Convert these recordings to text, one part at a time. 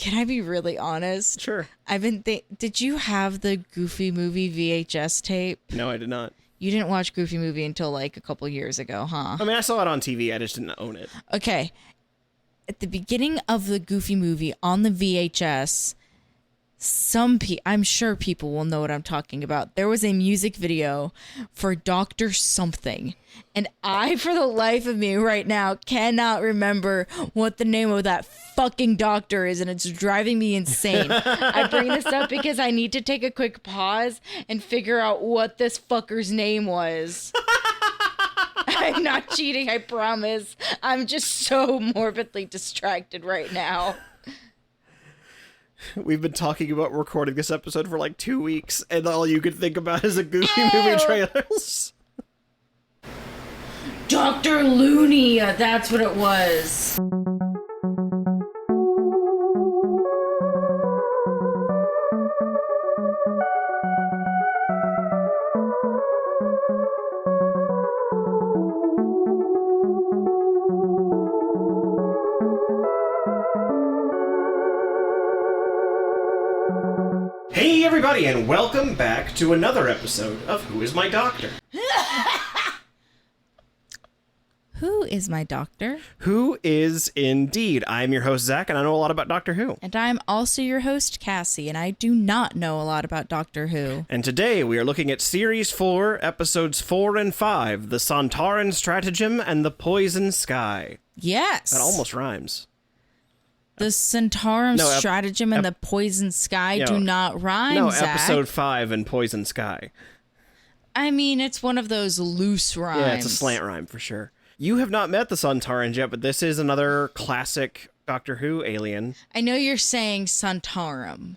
Can I be really honest? Sure. Did you have the Goofy Movie VHS tape? No, I did not. You didn't watch Goofy Movie until like a couple years ago, huh? I mean, I saw it on TV. I just didn't own it. Okay. At the beginning of the Goofy Movie on the VHS, I'm sure people will know what I'm talking about. There was a music video for Dr. Something. And I, for the life of me right now, cannot remember what the name of that fucking doctor is, and it's driving me insane. I bring this up because I need to take a quick pause and figure out what this fucker's name was. I'm not cheating, I promise. I'm just so morbidly distracted right now. We've been talking about recording this episode for like 2 weeks, and all you could think about is a Goofy Movie trailers. Dr. Looney, that's what it was. Hey everybody, and welcome back to another episode of Who Is My Doctor? Who is my doctor? Who is indeed. I'm your host, Zach, and I know a lot about Doctor Who. And I'm also your host, Cassie, and I do not know a lot about Doctor Who. And today we are looking at Series 4, Episodes 4 and 5, The Sontaran Stratagem and The Poison Sky. Yes. That almost rhymes. The Sontaran Stratagem and The Poison Sky do not rhyme, No, Zach. Episode 5 and Poison Sky. I mean, it's one of those loose rhymes. Yeah, it's a slant rhyme for sure. You have not met the Sontarans yet, but this is another classic Doctor Who alien. I know you're saying Sontaran.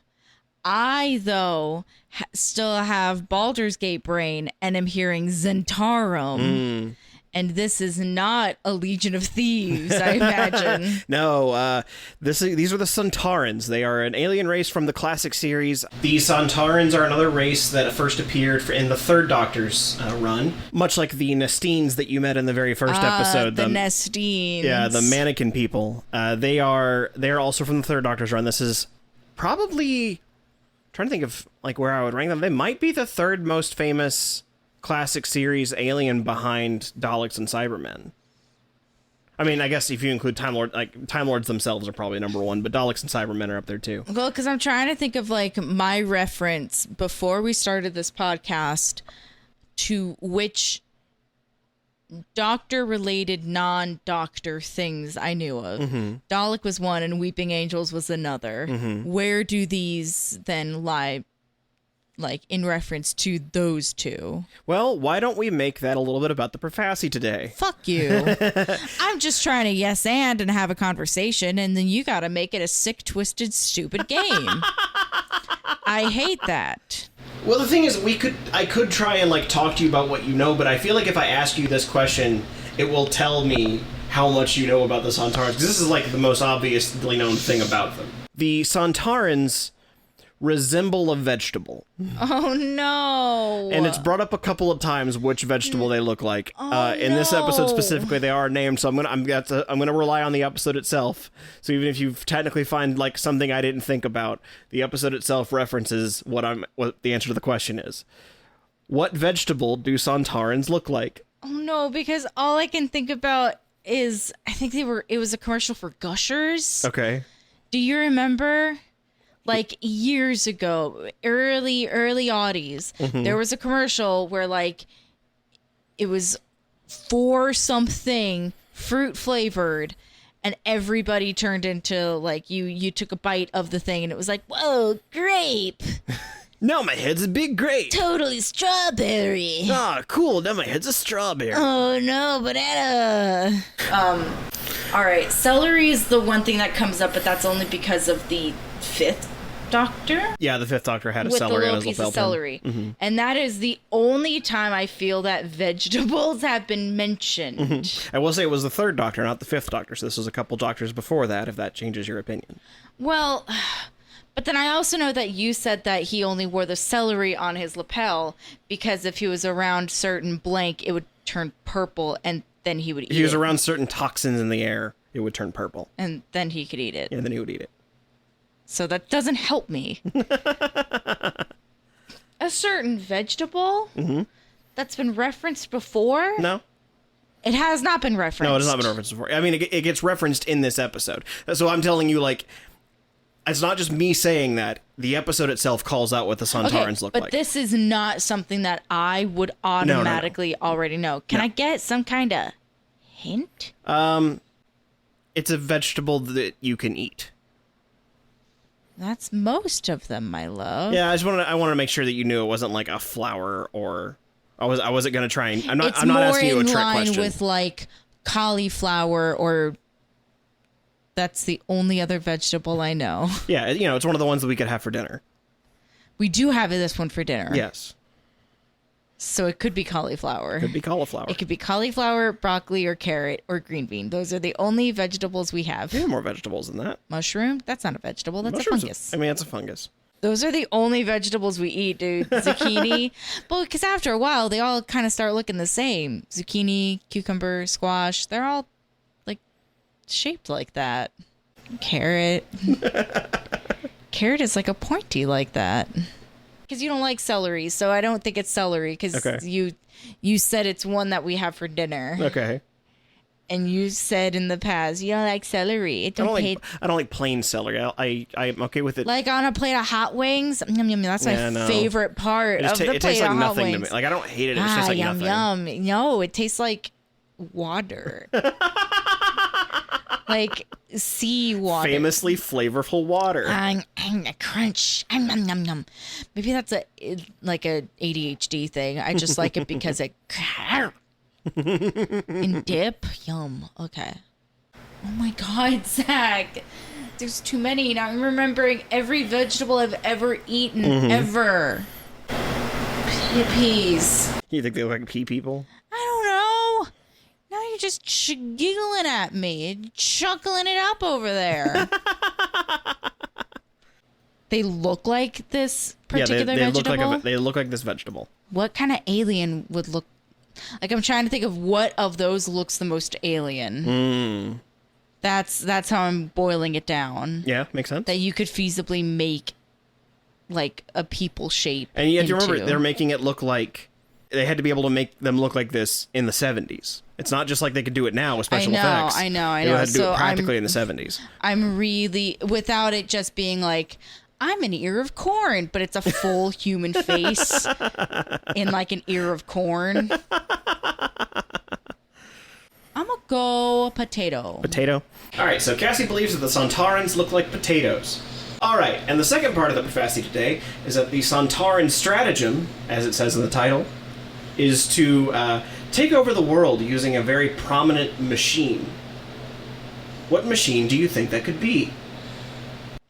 I, though, still have Baldur's Gate brain and am hearing Zentarum. And this is not a Legion of Thieves, I imagine. No, these are the Sontarans. They are an alien race from the classic series. The Sontarans are another race that first appeared in the Third Doctor's run. Much like the Nestines that you met in the very first episode. The Nestines. Yeah, the mannequin people. They are also from the Third Doctor's run. This is probably... trying to think of like where I would rank them. They might be the third most famous classic series alien behind Daleks and Cybermen. I mean, I guess if you include Time Lords themselves are probably number one, but Daleks and Cybermen are up there too. Well, because I'm trying to think of like my reference before we started this podcast to which doctor-related non-doctor things I knew of. Dalek was one and Weeping Angels was another. Where do these then lie? Like, in reference to those two. Well, why don't we make that a little bit about the Profassi today? Fuck you. I'm just trying to yes and have a conversation, and then you gotta make it a sick, twisted, stupid game. I hate that. Well, the thing is, I could try and, like, talk to you about what you know, but I feel like if I ask you this question, it will tell me how much you know about the Sontarans. This is, like, the most obviously known thing about them. The Sontarans resemble a vegetable. Oh no! And it's brought up a couple of times which vegetable they look like. In this episode specifically, they are named. So I'm gonna rely on the episode itself. So even if you technically find like something I didn't think about, the episode itself references what the answer to the question is. What vegetable do Sontarans look like? Oh no! Because all I can think about is I think it was a commercial for Gushers. Okay. Do you remember? Like years ago, early oddies, there was a commercial where like it was for something fruit flavored, and everybody turned into like you took a bite of the thing and it was like, whoa, grape. Now my head's a big grape. Totally strawberry. Ah, cool. Now my head's a strawberry. Oh no, banana. All right, celery is the one thing that comes up, but that's only because of the Fifth Doctor. Yeah, the Fifth Doctor had a with celery the on his little piece lapel of pen. celery, and that is the only time I feel that vegetables have been mentioned. I will say it was the Third Doctor, not the Fifth Doctor, so this was a couple doctors before that, if that changes your opinion. Well, but then I also know that you said that he only wore the celery on his lapel because if he was around certain blank, it would turn purple, and then he would eat it. If he was around certain toxins in the air, it would turn purple. And then he could eat it. And then he would eat it. So that doesn't help me. A certain vegetable that's been referenced before? No? It has not been referenced. No, it has not been referenced before. I mean, it gets referenced in this episode. So I'm telling you, like, it's not just me saying that. The episode itself calls out what the Sontarans look like. But this is not something that I would automatically already know. Can I get some kind of hint? It's a vegetable that you can eat. That's most of them, my love. Yeah, I wanted to make sure that you knew it wasn't like a flower or I wasn't going to try and I'm not asking you a trick question. It's more in line with like cauliflower, or that's the only other vegetable I know. Yeah, it's one of the ones that we could have for dinner. We do have this one for dinner. Yes. So it could be cauliflower. Could be cauliflower. It could be cauliflower, broccoli, or carrot, or green bean. Those are the only vegetables we have. We have more vegetables than that. Mushroom? That's not a vegetable. That's Mushrooms, a fungus. I mean, it's a fungus. Those are the only vegetables we eat, dude. Zucchini. But because after a while, they all kind of start looking the same. Zucchini, cucumber, squash. They're all like shaped like that. Carrot. Carrot is like a pointy like that. Because you don't like celery, so I don't think it's celery. Because you said it's one that we have for dinner. Okay. And you said in the past you don't like celery. I don't like plain celery. I'm okay with it. Like on a plate of hot wings. Yum, yum, that's my favorite part of the plate tastes like of hot nothing wings. to me. Like I don't hate it. It's just like yum, nothing. Yum. No, it tastes like water. Like sea water. Famously flavorful water. A crunch. Yum, yum, yum. Maybe that's like a ADHD thing. I just like it because it in dip. Yum. Okay. Oh my God, Zach. There's too many. Now I'm remembering every vegetable I've ever eaten ever. Peas. You think they look like pea people? I don't know. Now you're just giggling at me, chuckling it up over there. They look like this particular vegetable? They look like this vegetable. What kind of alien would look... Like, I'm trying to think of what of those looks the most alien. That's how I'm boiling it down. Yeah, makes sense. That you could feasibly make, like, a people shape. And you have to remember, they're making it look like... They had to be able to make them look like this in the 70s. It's not just like they could do it now with special effects. I know. They had to do it practically in the 70s. I'm really... Without it just being like... I'm an ear of corn, but it's a full human face in like an ear of corn. I'm gonna go potato. Potato? Alright, so Cassie believes that the Sontarans look like potatoes. Alright, and the second part of the prophecy today is that the Sontaran Stratagem, as it says in the title, is to take over the world using a very prominent machine. What machine do you think that could be?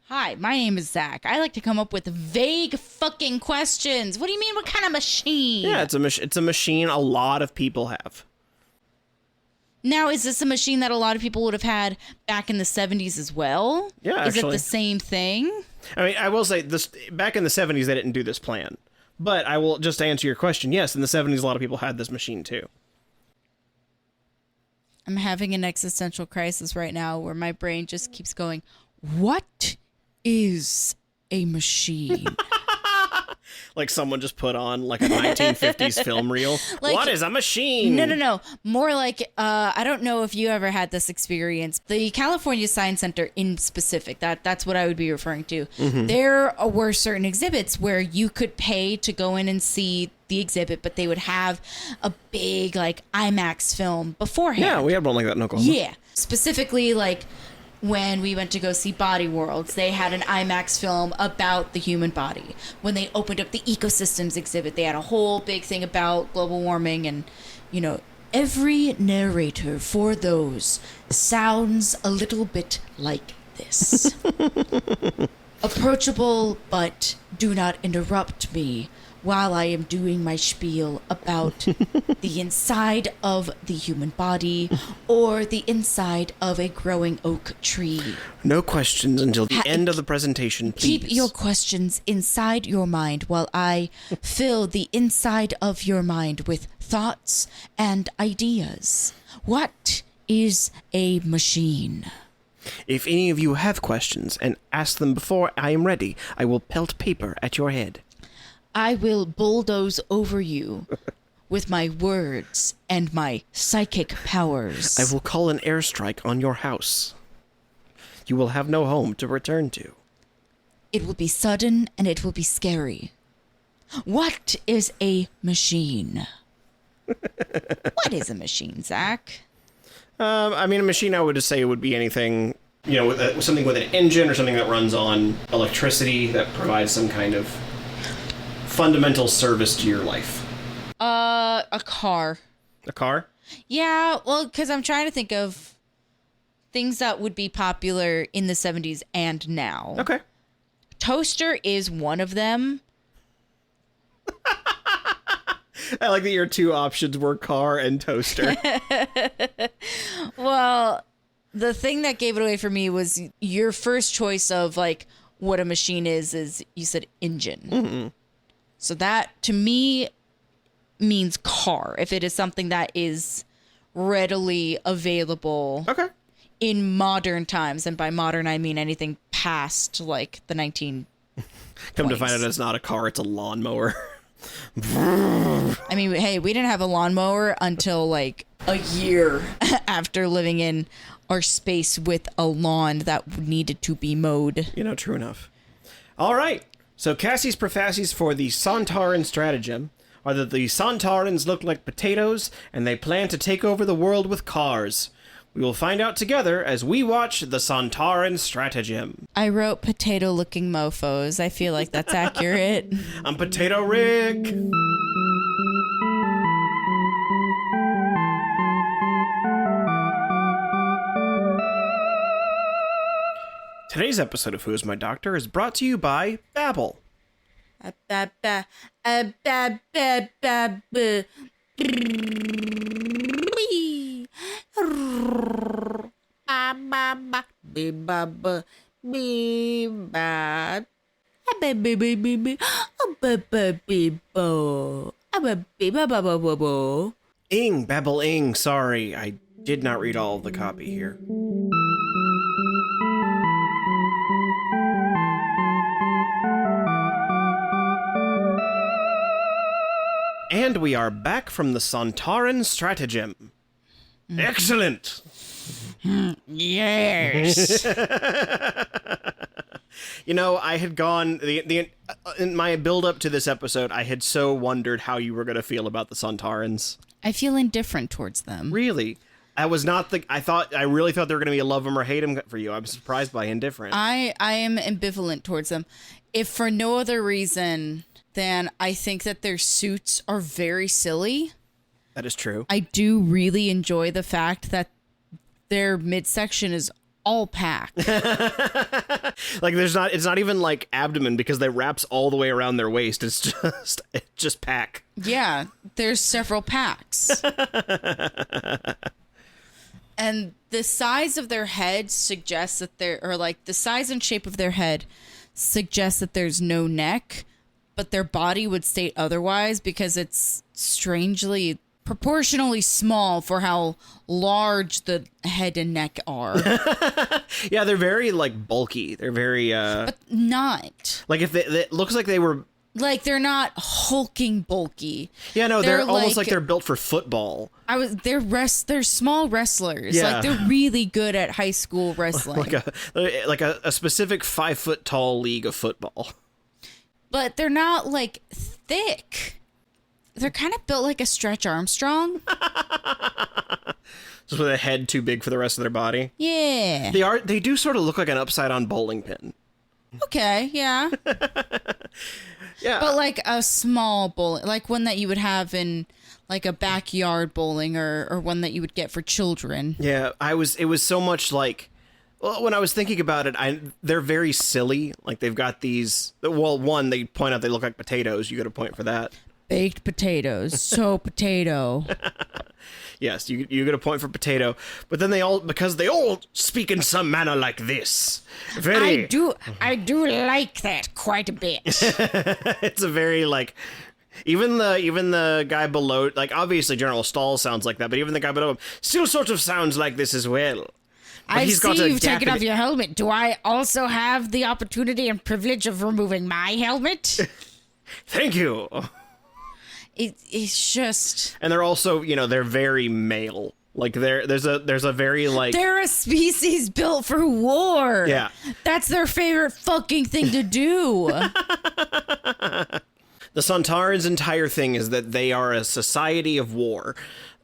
Hi, my name is Zach. I like to come up with vague fucking questions. What do you mean, what kind of machine? Yeah, it's a machine a lot of people have. Now, is this a machine that a lot of people would have had back in the 70s as well? Yeah, actually. Is it the same thing? I mean, I will say, this back in the 70s, they didn't do this plan. But I will just answer your question. Yes, in the 70s, a lot of people had this machine, too. I'm having an existential crisis right now where my brain just keeps going, what is a machine? Like someone just put on like a 1950s film reel. Like, what is a machine? No. More like, I don't know if you ever had this experience. The California Science Center in specific, that's what I would be referring to. Mm-hmm. There were certain exhibits where you could pay to go in and see the exhibit, but they would have a big like IMAX film beforehand. Yeah, we had one like that in Oklahoma. Yeah. Specifically like when we went to go see Body Worlds, they had an IMAX film about the human body. When they opened up the ecosystems exhibit, they had a whole big thing about global warming and, every narrator for those sounds a little bit like this. Approachable, but do not interrupt me while I am doing my spiel about the inside of the human body or the inside of a growing oak tree. No questions until the end of the presentation, please. Keep your questions inside your mind while I fill the inside of your mind with thoughts and ideas. What is a machine? If any of you have questions, and ask them before I am ready, I will pelt paper at your head. I will bulldoze over you with my words and my psychic powers. I will call an airstrike on your house. You will have no home to return to. It will be sudden and it will be scary. What is a machine? What is a machine, Zach? I mean, a machine, I would just say it would be anything, with something with an engine or something that runs on electricity that provides some kind of fundamental service to your life. A car. A car? Yeah, well, because I'm trying to think of things that would be popular in the 70s and now. Okay. Toaster is one of them. I like that your two options were car and toaster. Well, the thing that gave it away for me was your first choice of like what a machine is you said engine. Mm-hmm. So that to me means car. If it is something that is readily available in modern times, and by modern I mean anything past like the 19. Come to find out it's not a car, it's a lawnmower. I mean, hey, we didn't have a lawnmower until like a year after living in our space with a lawn that needed to be mowed. True enough. All right. So Cassie's prophecies for the Sontaran Stratagem are that the Sontarans look like potatoes and they plan to take over the world with cars. We will find out together as we watch the Sontaran Stratagem. I wrote potato-looking mofos. I feel like that's accurate. I'm Potato Rick. Today's episode of Who's My Doctor is brought to you by Babbel. Ing, Babbel ing. Sorry, I did not read all of the copy here. And we are back from the Sontaran Stratagem. Excellent! Yes. I had gone in my build up to this episode, I had so wondered how you were going to feel about the Sontarans. I feel indifferent towards them. Really? I really thought they were going to be a love them or hate them for you. I was surprised by indifferent. I am ambivalent towards them. If for no other reason than I think that their suits are very silly. That is true. I do really enjoy the fact that their midsection is all packed. Like it's not even like abdomen because they wraps all the way around their waist. It's just pack. Yeah, there's several packs. And the size of their head suggests that the size and shape of their head suggests that there's no neck, but their body would state otherwise because it's strangely proportionally small for how large the head and neck are. Yeah, they're very like bulky. They're very but not. Like if it looks like they were like they're not hulking bulky. Yeah, no, they're almost like they're built for football. They're small wrestlers. Yeah. Like they're really good at high school wrestling. like a specific 5 foot tall league of football. But they're not like thick. They're kind of built like a Stretch Armstrong. Just with a head too big for the rest of their body. Yeah. They do sort of look like an upside down bowling pin. Okay, yeah. Yeah. But like a small bowling, like one that you would have in like a backyard bowling or one that you would get for children. Yeah, it was so much like, well, when I was thinking about it, they're very silly. Like they've got these, well, one, they point out they look like potatoes. You got a point for that. Baked potatoes. So potato. Yes, you get a point for potato. But then because they all speak in some manner like this. I do like that quite a bit. It's a very like, even the guy below, like obviously General Stahl sounds like that, but even the guy below him still sort of sounds like this as well. I he's got see a you've gap taken in off your helmet. Do I also have the opportunity and privilege of removing my helmet? Thank you. It's just... And they're also, they're very male. Like there's a very like They're a species built for war. Yeah. That's their favorite fucking thing to do. The Sontaran's entire thing is that they are a society of war.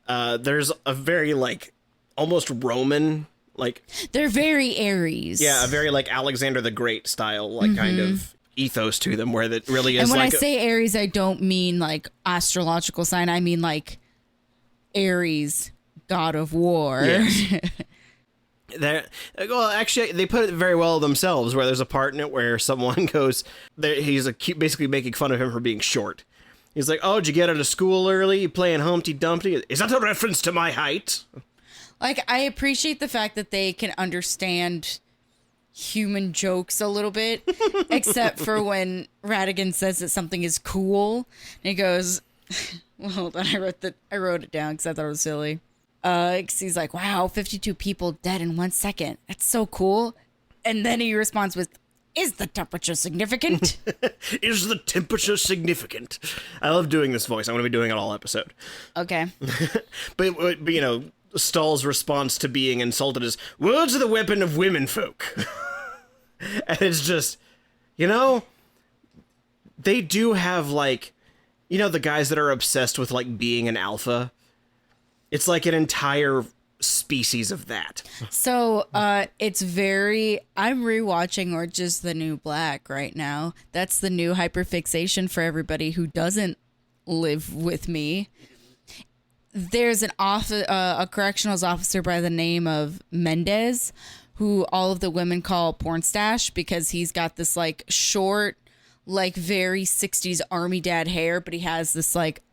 There's a very like almost Roman like They're very Aries. a very like Alexander the Great style like kind of ethos to them where that really is. And when like I say Aries, I don't mean like astrological sign. I mean like Aries, god of war. Yes. Well, actually, they put it very well themselves. Where there's a part in it where someone goes, he's basically making fun of him for being short. He's like, "Oh, did you get out of school early? You playing Humpty Dumpty? Is that a reference to my height?" Like, I appreciate the fact that they can understand human jokes a little bit, except for when Radigan says that something is cool, and he goes, well, hold on, I wrote it down because I thought it was silly. 'Cause he's like, wow, 52 people dead in 1 second. That's so cool. And then he responds with, is the temperature significant? Is the temperature significant? I love doing this voice. I'm going to be doing it all episode. Okay. But Stahl's response to being insulted is, words are the weapon of women folk. And it's just, they do have like, the guys that are obsessed with like being an alpha. It's like an entire species of that. So it's I'm rewatching Orange is the New Black right now. That's the new hyperfixation for everybody who doesn't live with me. There's a correctionals officer by the name of Mendez, who all of the women call porn stash because he's got this like short, like very 60s army dad hair, but he has this like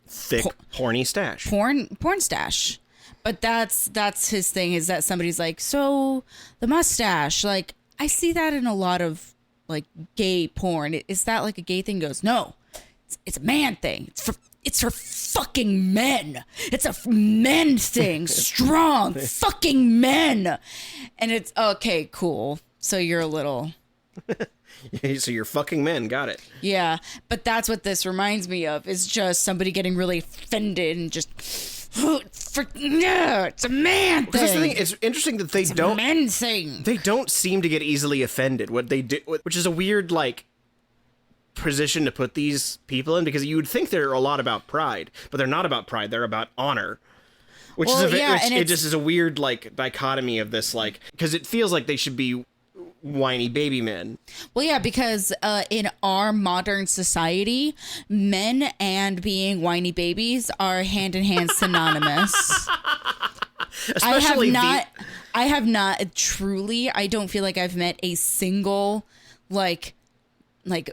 thick, horny stash. Porn stash. But that's his thing, is that somebody's like, so the mustache, like I see that in a lot of like gay porn. Is that like a gay thing? He goes, no, it's a man thing. It's for fucking men. It's a men thing. Strong fucking men. And it's okay, cool. So you're a little. So you're fucking men. Got it. Yeah. But that's what this reminds me of, is just somebody getting really offended and just. It's a man thing. That's the thing. It's interesting that it's a men thing. They don't seem to get easily offended. What they do, which is a weird like position to put these people in, because you would think they're a lot about pride, but they're not about pride. They're about honor. Which it just is a weird like dichotomy of this, like, because it feels like they should be whiny baby men. Well, yeah, because in our modern society, men and being whiny babies are hand in hand synonymous. I have not truly. I don't feel like I've met a single like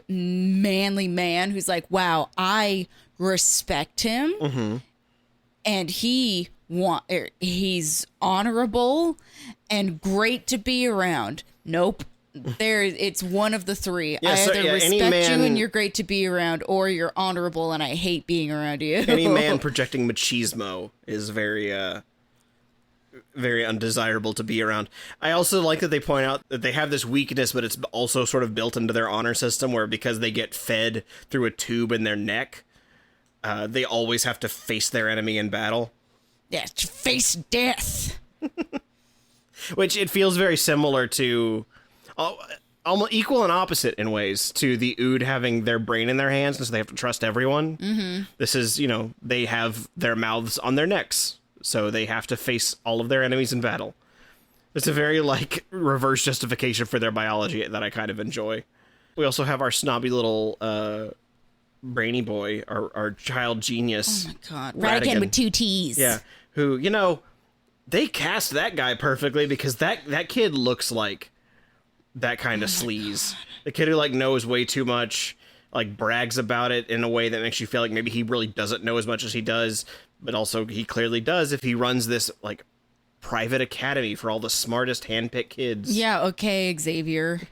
manly man who's like, wow, I respect him, and he's honorable and great to be around. Nope. It's one of the three. Yeah, I either respect you and you're great to be around, or you're honorable and I hate being around you. Any man projecting machismo is very very undesirable to be around. I also like that they point out that they have this weakness, but it's also sort of built into their honor system, where because they get fed through a tube in their neck, they always have to face their enemy in battle. Yeah, to face death. Which it feels very similar to, almost equal and opposite in ways, to the Ood having their brain in their hands, and so they have to trust everyone. Mm-hmm. This is, they have their mouths on their necks, so they have to face all of their enemies in battle. It's a very, like, reverse justification for their biology that I kind of enjoy. We also have our snobby little brainy boy, our child genius. Oh my god. Radigan with 2 T's. Yeah. Who, they cast that guy perfectly, because that kid looks like that kind of sleaze. God. The kid who like knows way too much, like brags about it in a way that makes you feel like maybe he really doesn't know as much as he does, but also he clearly does if he runs this like private academy for all the smartest handpicked kids. Yeah, okay, Xavier.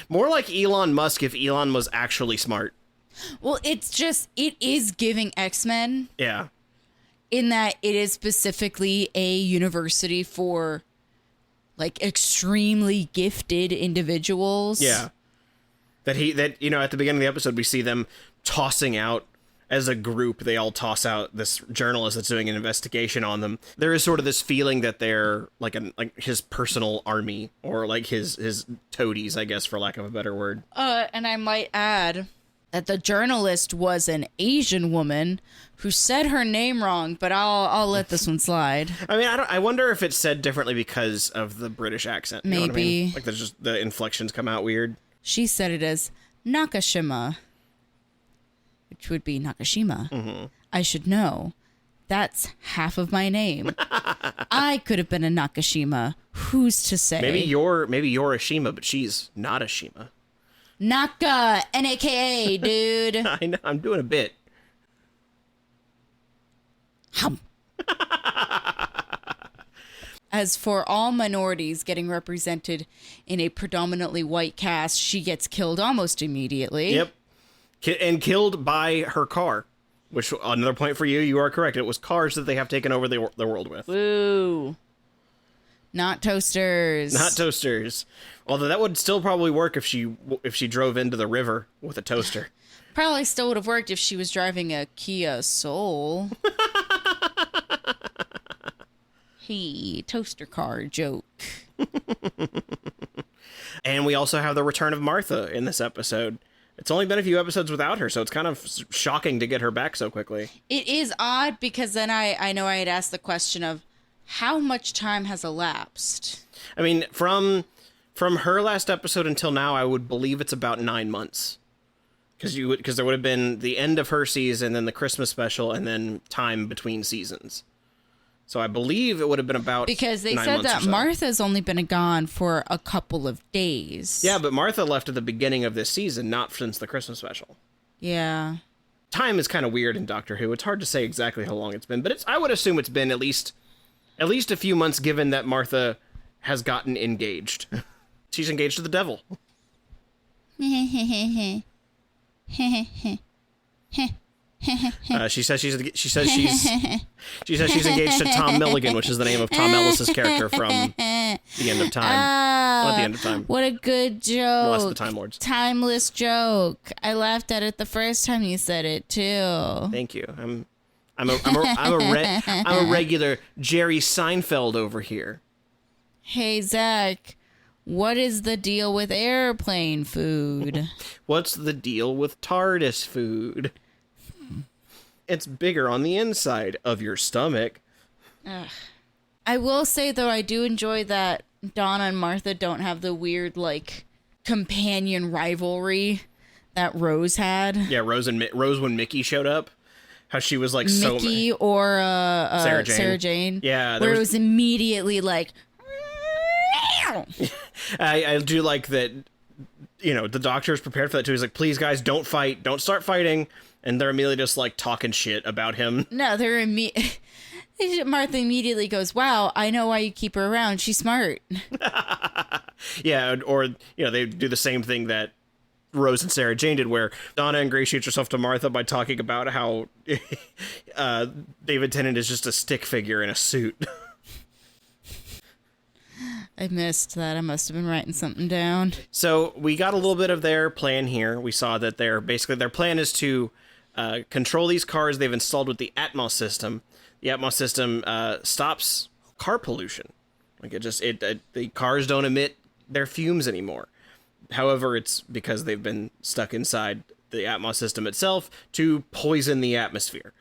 More like Elon Musk if Elon was actually smart. Well, it is giving X-Men. Yeah. in that it is specifically a university for like extremely gifted individuals. Yeah. That at the beginning of the episode, we see them tossing out, as a group, they all toss out this journalist that's doing an investigation on them. There is sort of this feeling that they're like his personal army, or like his toadies, I guess, for lack of a better word. And I might add that the journalist was an Asian woman who said her name wrong, but I'll let this one slide. I mean, I wonder if it's said differently because of the British accent. You know what I mean? Like there's just the inflections come out weird. She said it as Nakashima, which would be Nakashima. Mm-hmm. I should know. That's half of my name. I could have been a Nakashima. Who's to say? Maybe you're a Shima, but she's not a Shima. Naka, N-A-K-A, dude. I know, I'm doing a bit. Hum. As for all minorities getting represented in a predominantly white cast, she gets killed almost immediately. Yep. And killed by her car. Which, another point for you, you are correct. It was cars that they have taken over the world with. Woo. Not toasters. Not toasters. Although that would still probably work if she drove into the river with a toaster. Probably still would have worked if she was driving a Kia Soul. Hey, toaster car joke. And we also have the return of Martha in this episode. It's only been a few episodes without her, so it's kind of shocking to get her back so quickly. It is odd because then I know I had asked the question of how much time has elapsed. I mean, from her last episode until now, I would believe it's about 9 months. Because there would have been the end of her season, then the Christmas special, and then time between seasons. So I believe it would have been about because they 9 said months that or so. Martha's only been gone for a couple of days. Yeah, but Martha left at the beginning of this season, not since the Christmas special. Yeah. Time is kind of weird in Doctor Who. It's hard to say exactly how long it's been, but I would assume it's been at least a few months, given that Martha has gotten engaged. She's engaged to the devil. She says she's engaged to Tom Milligan, which is the name of Tom Ellis's character from The End of Time. Not The End of Time. What a good joke. Bless the Time Lords. Timeless joke. I laughed at it the first time you said it too. Thank you. I'm a regular Jerry Seinfeld over here. Hey Zach, what is the deal with airplane food? What's the deal with TARDIS food? It's bigger on the inside of your stomach. Ugh. I will say, though, I do enjoy that Donna and Martha don't have the weird, like, companion rivalry that Rose had. Yeah, Rose when Mickey showed up. How she was like Mickey or Sarah Jane. Yeah. Where it was immediately like... I do like that, the Doctor is prepared for that too. He's like, please guys, don't fight. Don't start fighting. And they're immediately just like talking shit about him. No, Martha immediately goes, wow, I know why you keep her around. She's smart. Yeah, or, they do the same thing that Rose and Sarah Jane did, where Donna ingratiates herself to Martha by talking about how David Tennant is just a stick figure in a suit. I missed that. I must have been writing something down. So we got a little bit of their plan here. We saw that their plan is to control these cars they've installed with the Atmos system. The Atmos system stops car pollution. Like the cars don't emit their fumes anymore. However, it's because they've been stuck inside the Atmos system itself to poison the atmosphere.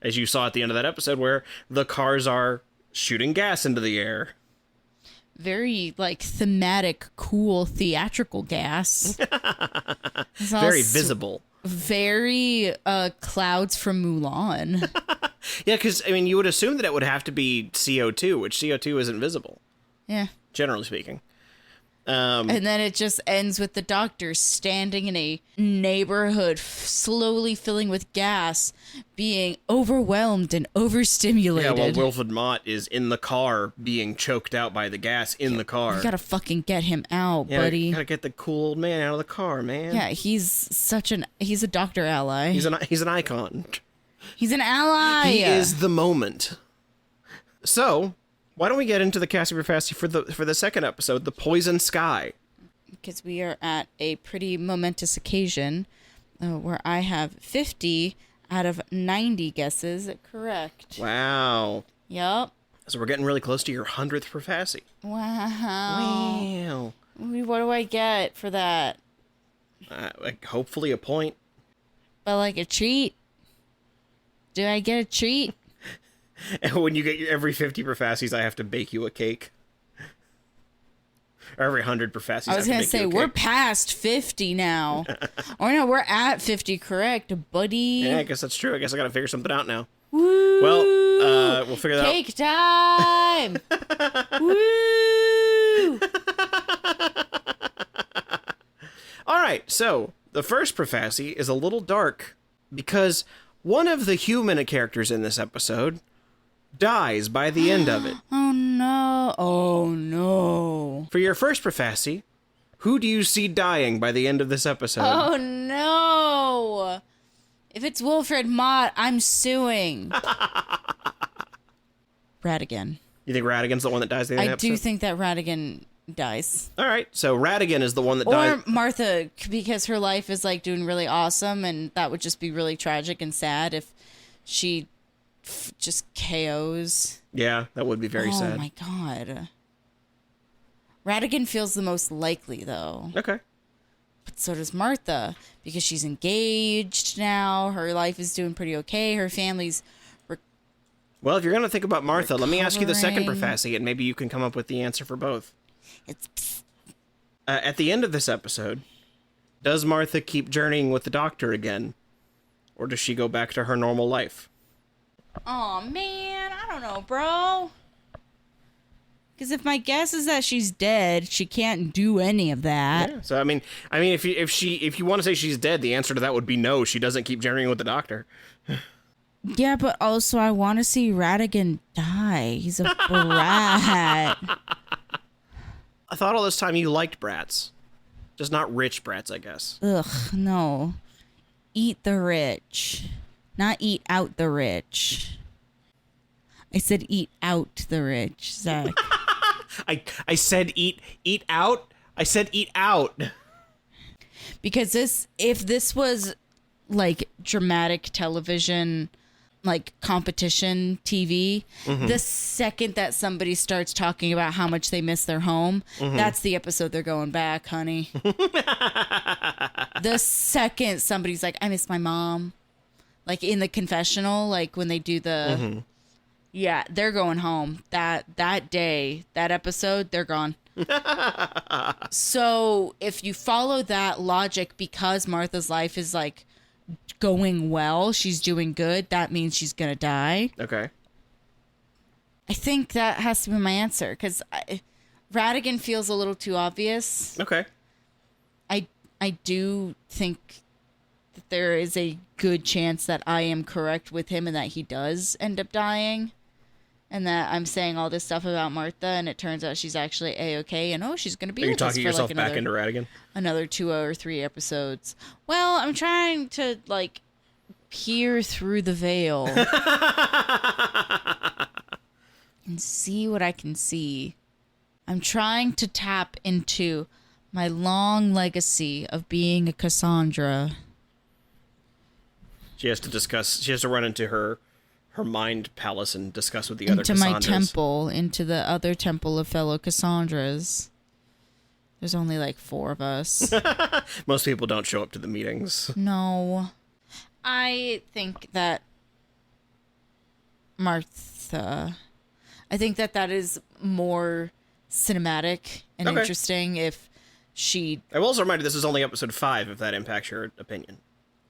As you saw at the end of that episode, where the cars are shooting gas into the air. Very, like, thematic, cool, theatrical gas. Very visible. Very clouds from Mulan. Yeah, because, I mean, you would assume that it would have to be CO2, which CO2 isn't visible. Yeah. Generally speaking. And then it just ends with the Doctor standing in a neighborhood slowly filling with gas, being overwhelmed and overstimulated. Yeah, while Wilfred Mott is in the car being choked out by the gas in the car. You gotta fucking get him out, yeah, buddy. You gotta get the cool old man out of the car, man. Yeah, he's a Doctor ally. He's an icon. He's an ally. He is the moment. So, why don't we get into the Cassie Profassi for the second episode, The Poison Sky? Because we are at a pretty momentous occasion where I have 50 out of 90 guesses correct. Wow. Yep. So we're getting really close to your 100th Profassi. Wow. What do I get for that? Like hopefully a point. But like a treat? Do I get a treat? And when you get your every 50 Profassis, I have to bake you a cake. Or every 100 Profassis. I was going to say, we're past 50 now. Or no, we're at 50, correct, buddy? Yeah, I guess that's true. I guess I got to figure something out now. Woo! Well, we'll figure that Cake time! Woo! All right, so the first Profassi is a little dark because one of the human characters in this episode dies by the end of it. Oh, no. Oh, no. For your first Profassi, who do you see dying by the end of this episode? Oh, no. If it's Wilfred Mott, I'm suing. Radigan. You think Radigan's the one that dies at the end of the episode? I do think that Radigan dies. All right, so Radigan is the one that dies. Or Martha, because her life is like doing really awesome, and that would just be really tragic and sad if she just KOs. Yeah, that would be very sad. Oh my god. Radigan feels the most likely, though. Okay. But so does Martha, because she's engaged now. Her life is doing pretty okay. Her family's... Well, if you're going to think about Martha, let me ask you the second recovering. Profassi, and maybe you can come up with the answer for both. It's... At the end of this episode, does Martha keep journeying with the Doctor again? Or does she go back to her normal life? Oh man, I don't know, bro. Because if my guess is that she's dead, she can't do any of that. Yeah. So I mean, if you want to say she's dead, the answer to that would be no. She doesn't keep journeying with the Doctor. Yeah, but also I want to see Radigan die. He's a brat. I thought all this time you liked brats, just not rich brats, I guess. Ugh, no. Eat the rich, not eat out the rich. I said eat out the rich, Zach. I said eat out. I said eat out. Because if this was like dramatic television, like competition TV, the second that somebody starts talking about how much they miss their home, that's the episode they're going back, honey. The second somebody's like, I miss my mom, like in the confessional, like when they do the, yeah, they're going home. That day, that episode, they're gone. So if you follow that logic, because Martha's life is like going well, she's doing good, that means she's gonna die. Okay. I think that has to be my answer, because Radigan feels a little too obvious. Okay. I do think that there is a good chance that I am correct with him and that he does end up dying, and that I'm saying all this stuff about Martha and it turns out she's actually A-okay, and she's gonna be Are you with us talking for yourself like back into Radigan? another 2 or 3 episodes. Well, I'm trying to like peer through the veil and see what I can see. I'm trying to tap into my long legacy of being a Cassandra. She has to run into her mind palace and discuss with the other Into Cassandras. my temple, into the other temple of fellow Cassandras. There's only like 4 of us. Most people don't show up to the meetings. No. I think that Martha... I think that is more cinematic and Okay. interesting if she... I will also remind you this is only episode 5, if that impacts your opinion.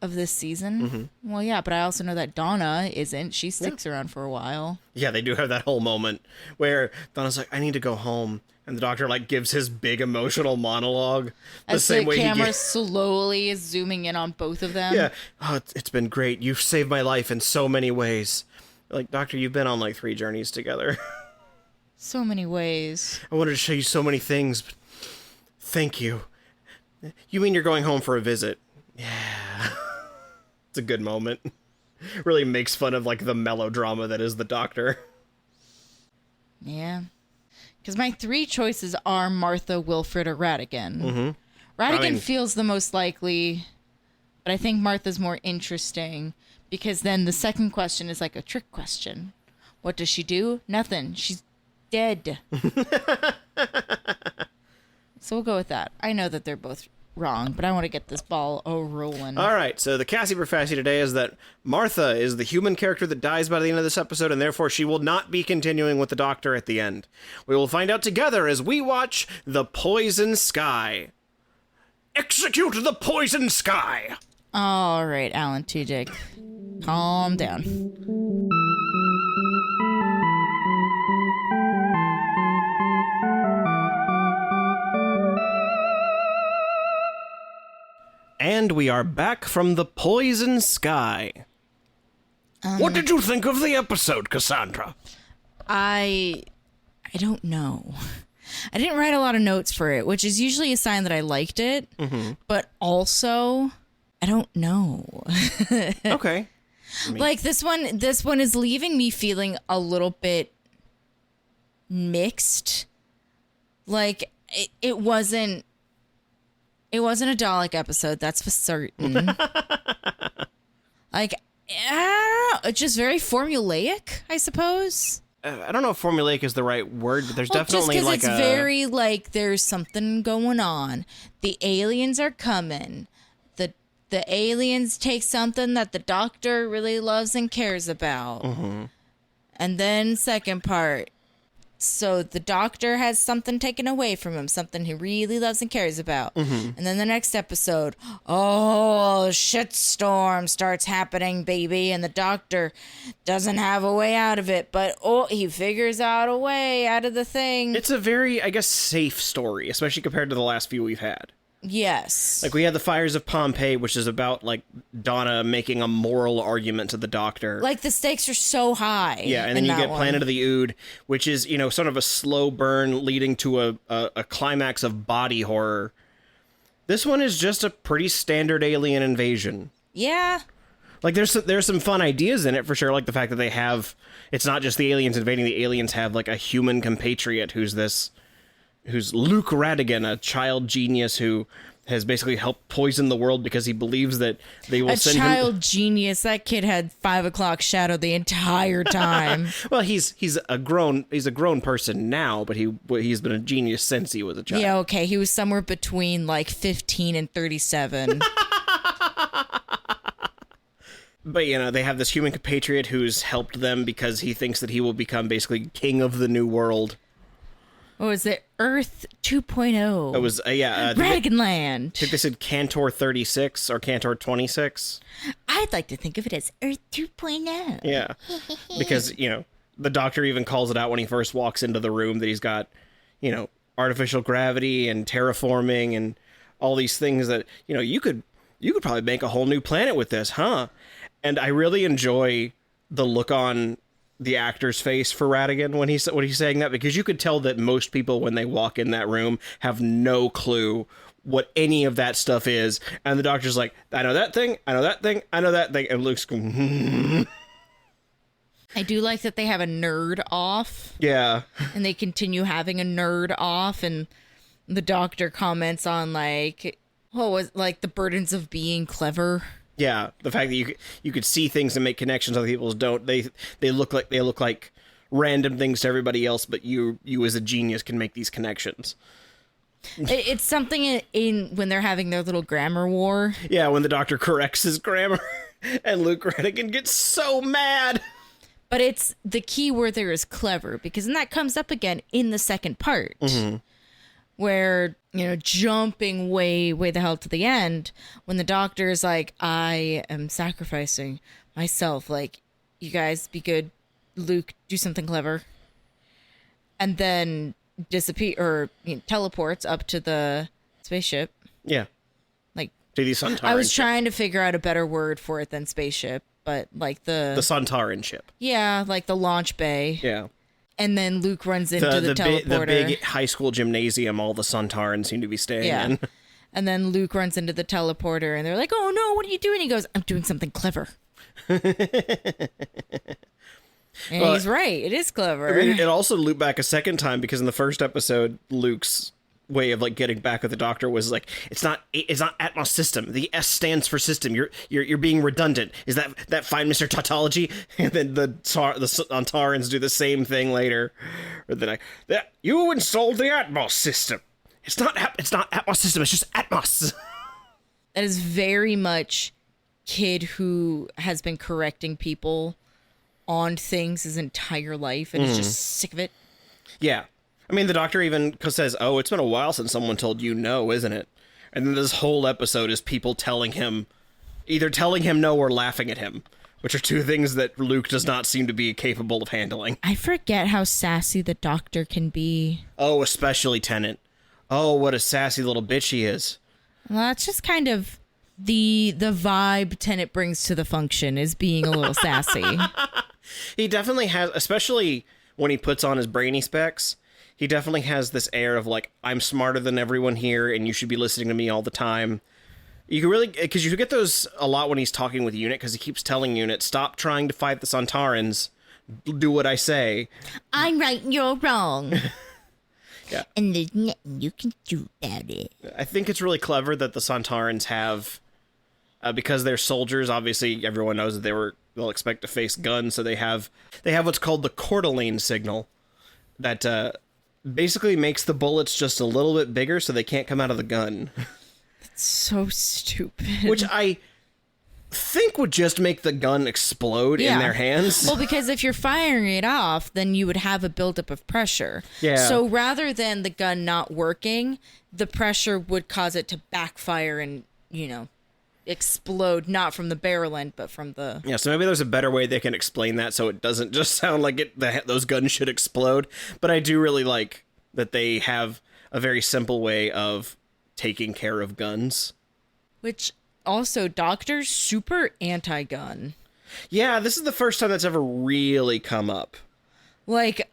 Of this season? Well, yeah, but I also know that Donna isn't. She sticks around for a while. Yeah, they do have that whole moment where Donna's like, I need to go home. And the Doctor like gives his big emotional monologue As the camera slowly is zooming in on both of them. Yeah. Oh, it's been great. You've saved my life in so many ways. Like, Doctor, you've been on like 3 journeys together. So many ways. I wanted to show you so many things, but thank you. You mean you're going home for a visit? Yeah. It's a good moment. Really makes fun of like the melodrama that is the Doctor. Yeah. Because my three choices are Martha, Wilfred, or Ratigan. Mm-hmm. Ratigan feels the most likely, but I think Martha's more interesting because then the second question is like a trick question. What does she do? Nothing. She's dead. So we'll go with that. I know that they're both wrong, but I want to get this ball rolling. All right, so the Cassie Profassi today is that Martha is the human character that dies by the end of this episode, and therefore she will not be continuing with the Doctor at the end. We will find out together as we watch The Poison Sky. Execute the Poison Sky! All right, Alan Tudyk. Calm down. And we are back from The Poison Sky. What did you think of the episode, Cassandra? I don't know. I didn't write a lot of notes for it, which is usually a sign that I liked it. Mm-hmm. But also, I don't know. Okay. Like this one is leaving me feeling a little bit mixed. Like it wasn't a Dalek episode, that's for certain. Like, I don't know, it's just very formulaic, I suppose. I don't know if formulaic is the right word, but there's definitely just like it's very like there's something going on. The aliens are coming. The aliens take something that the Doctor really loves and cares about. Mm-hmm. And then second part, so the Doctor has something taken away from him, something he really loves and cares about. Mm-hmm. And then the next episode, shitstorm starts happening, baby, and the Doctor doesn't have a way out of it, but he figures out a way out of the thing. It's a very, I guess, safe story, especially compared to the last few we've had. Yes. Like, we had the Fires of Pompeii, which is about, like, Donna making a moral argument to the Doctor. Like, the stakes are so high. Yeah, and then you get Planet of the Ood, which is, sort of a slow burn leading to a climax of body horror. This one is just a pretty standard alien invasion. Yeah. Like, there's some fun ideas in it, for sure, like the fact that they have... It's not just the aliens invading, the aliens have, like, a human compatriot who's Luke Ratigan, a child genius who has basically helped poison the world because he believes that they will send him... A child genius. That kid had 5 o'clock shadow the entire time. Well, he's a grown person now, but he's been a genius since he was a child. Yeah, okay. He was somewhere between like 15 and 37. But, they have this human compatriot who's helped them because he thinks that he will become basically king of the new world. What was it? Earth 2.0. It was, Ratigan Land. I think they said Cantor 36 or Cantor 26. I'd like to think of it as Earth 2.0. Yeah. Because, the Doctor even calls it out when he first walks into the room that he's got, artificial gravity and terraforming and all these things that, you could probably make a whole new planet with this, huh? And I really enjoy the look on the actor's face for Ratigan when he's saying that, because you could tell that most people when they walk in that room have no clue what any of that stuff is, and the Doctor's like, I know that thing, I know that thing, I know that thing, and Luke's going, I do like that they have a nerd off. Yeah. And they continue having a nerd off, and the Doctor comments on like, the burdens of being clever. Yeah, the fact that you could see things and make connections other people's don't. They look like random things to everybody else, but you as a genius can make these connections. It's something in when they're having their little grammar war. Yeah, when the Doctor corrects his grammar, and Luke Ratigan gets so mad. But it's the key word there is clever, because then that comes up again in the second part. Mm-hmm. Where, jumping way the hell to the end, when the Doctor is like, I am sacrificing myself. Like, you guys be good. Luke, do something clever. And then teleports up to the spaceship. Yeah. Like, to the Sontaran I was ship. trying to figure out a better word for it than spaceship, but like the Sontaran ship. Yeah, like the launch bay. Yeah. And then Luke runs into the teleporter. The big high school gymnasium all the Sontarans seem to be staying in. And then Luke runs into the teleporter, and they're like, oh no, what are you doing? He goes, I'm doing something clever. And he's right. It is clever. I mean, it also looped back a second time because in the first episode, Luke's way of like getting back with the Doctor was like, it's not Atmos system. The S stands for system. You're being redundant. Is that fine, Mr. Tautology? And then the Sontarans do the same thing later. Or then you installed the Atmos system. It's not Atmos system. It's just Atmos. That is very much kid who has been correcting people on things his entire life and is just sick of it. Yeah. I mean, the Doctor even says, oh, it's been a while since someone told you no, isn't it? And then this whole episode is people either telling him no or laughing at him, which are two things that Luke does not seem to be capable of handling. I forget how sassy the Doctor can be. Oh, especially Tennant. Oh, what a sassy little bitch he is. Well, that's just kind of the vibe Tennant brings to the function, is being a little sassy. He definitely has, especially when he puts on his brainy specs, he definitely has this air of like, I'm smarter than everyone here and you should be listening to me all the time. You can really, because you get those a lot when he's talking with Unit, because he keeps telling Unit, stop trying to fight the Sontarans, do what I say. I'm right and you're wrong. Yeah. And there's nothing you can do about it. I think it's really clever that the Sontarans have, because they're soldiers, obviously everyone knows that they'll expect to face guns, so they have what's called the Coeur signal that basically makes the bullets just a little bit bigger so they can't come out of the gun. It's so stupid. Which I think would just make the gun explode in their hands. Well, because if you're firing it off, then you would have a buildup of pressure. Yeah. So rather than the gun not working, the pressure would cause it to backfire and, explode, not from the barrel end, but from the... Yeah, so maybe there's a better way they can explain that so it doesn't just sound like those guns should explode. But I do really like that they have a very simple way of taking care of guns. Which, also, Doctor's super anti-gun. Yeah, this is the first time that's ever really come up. Like,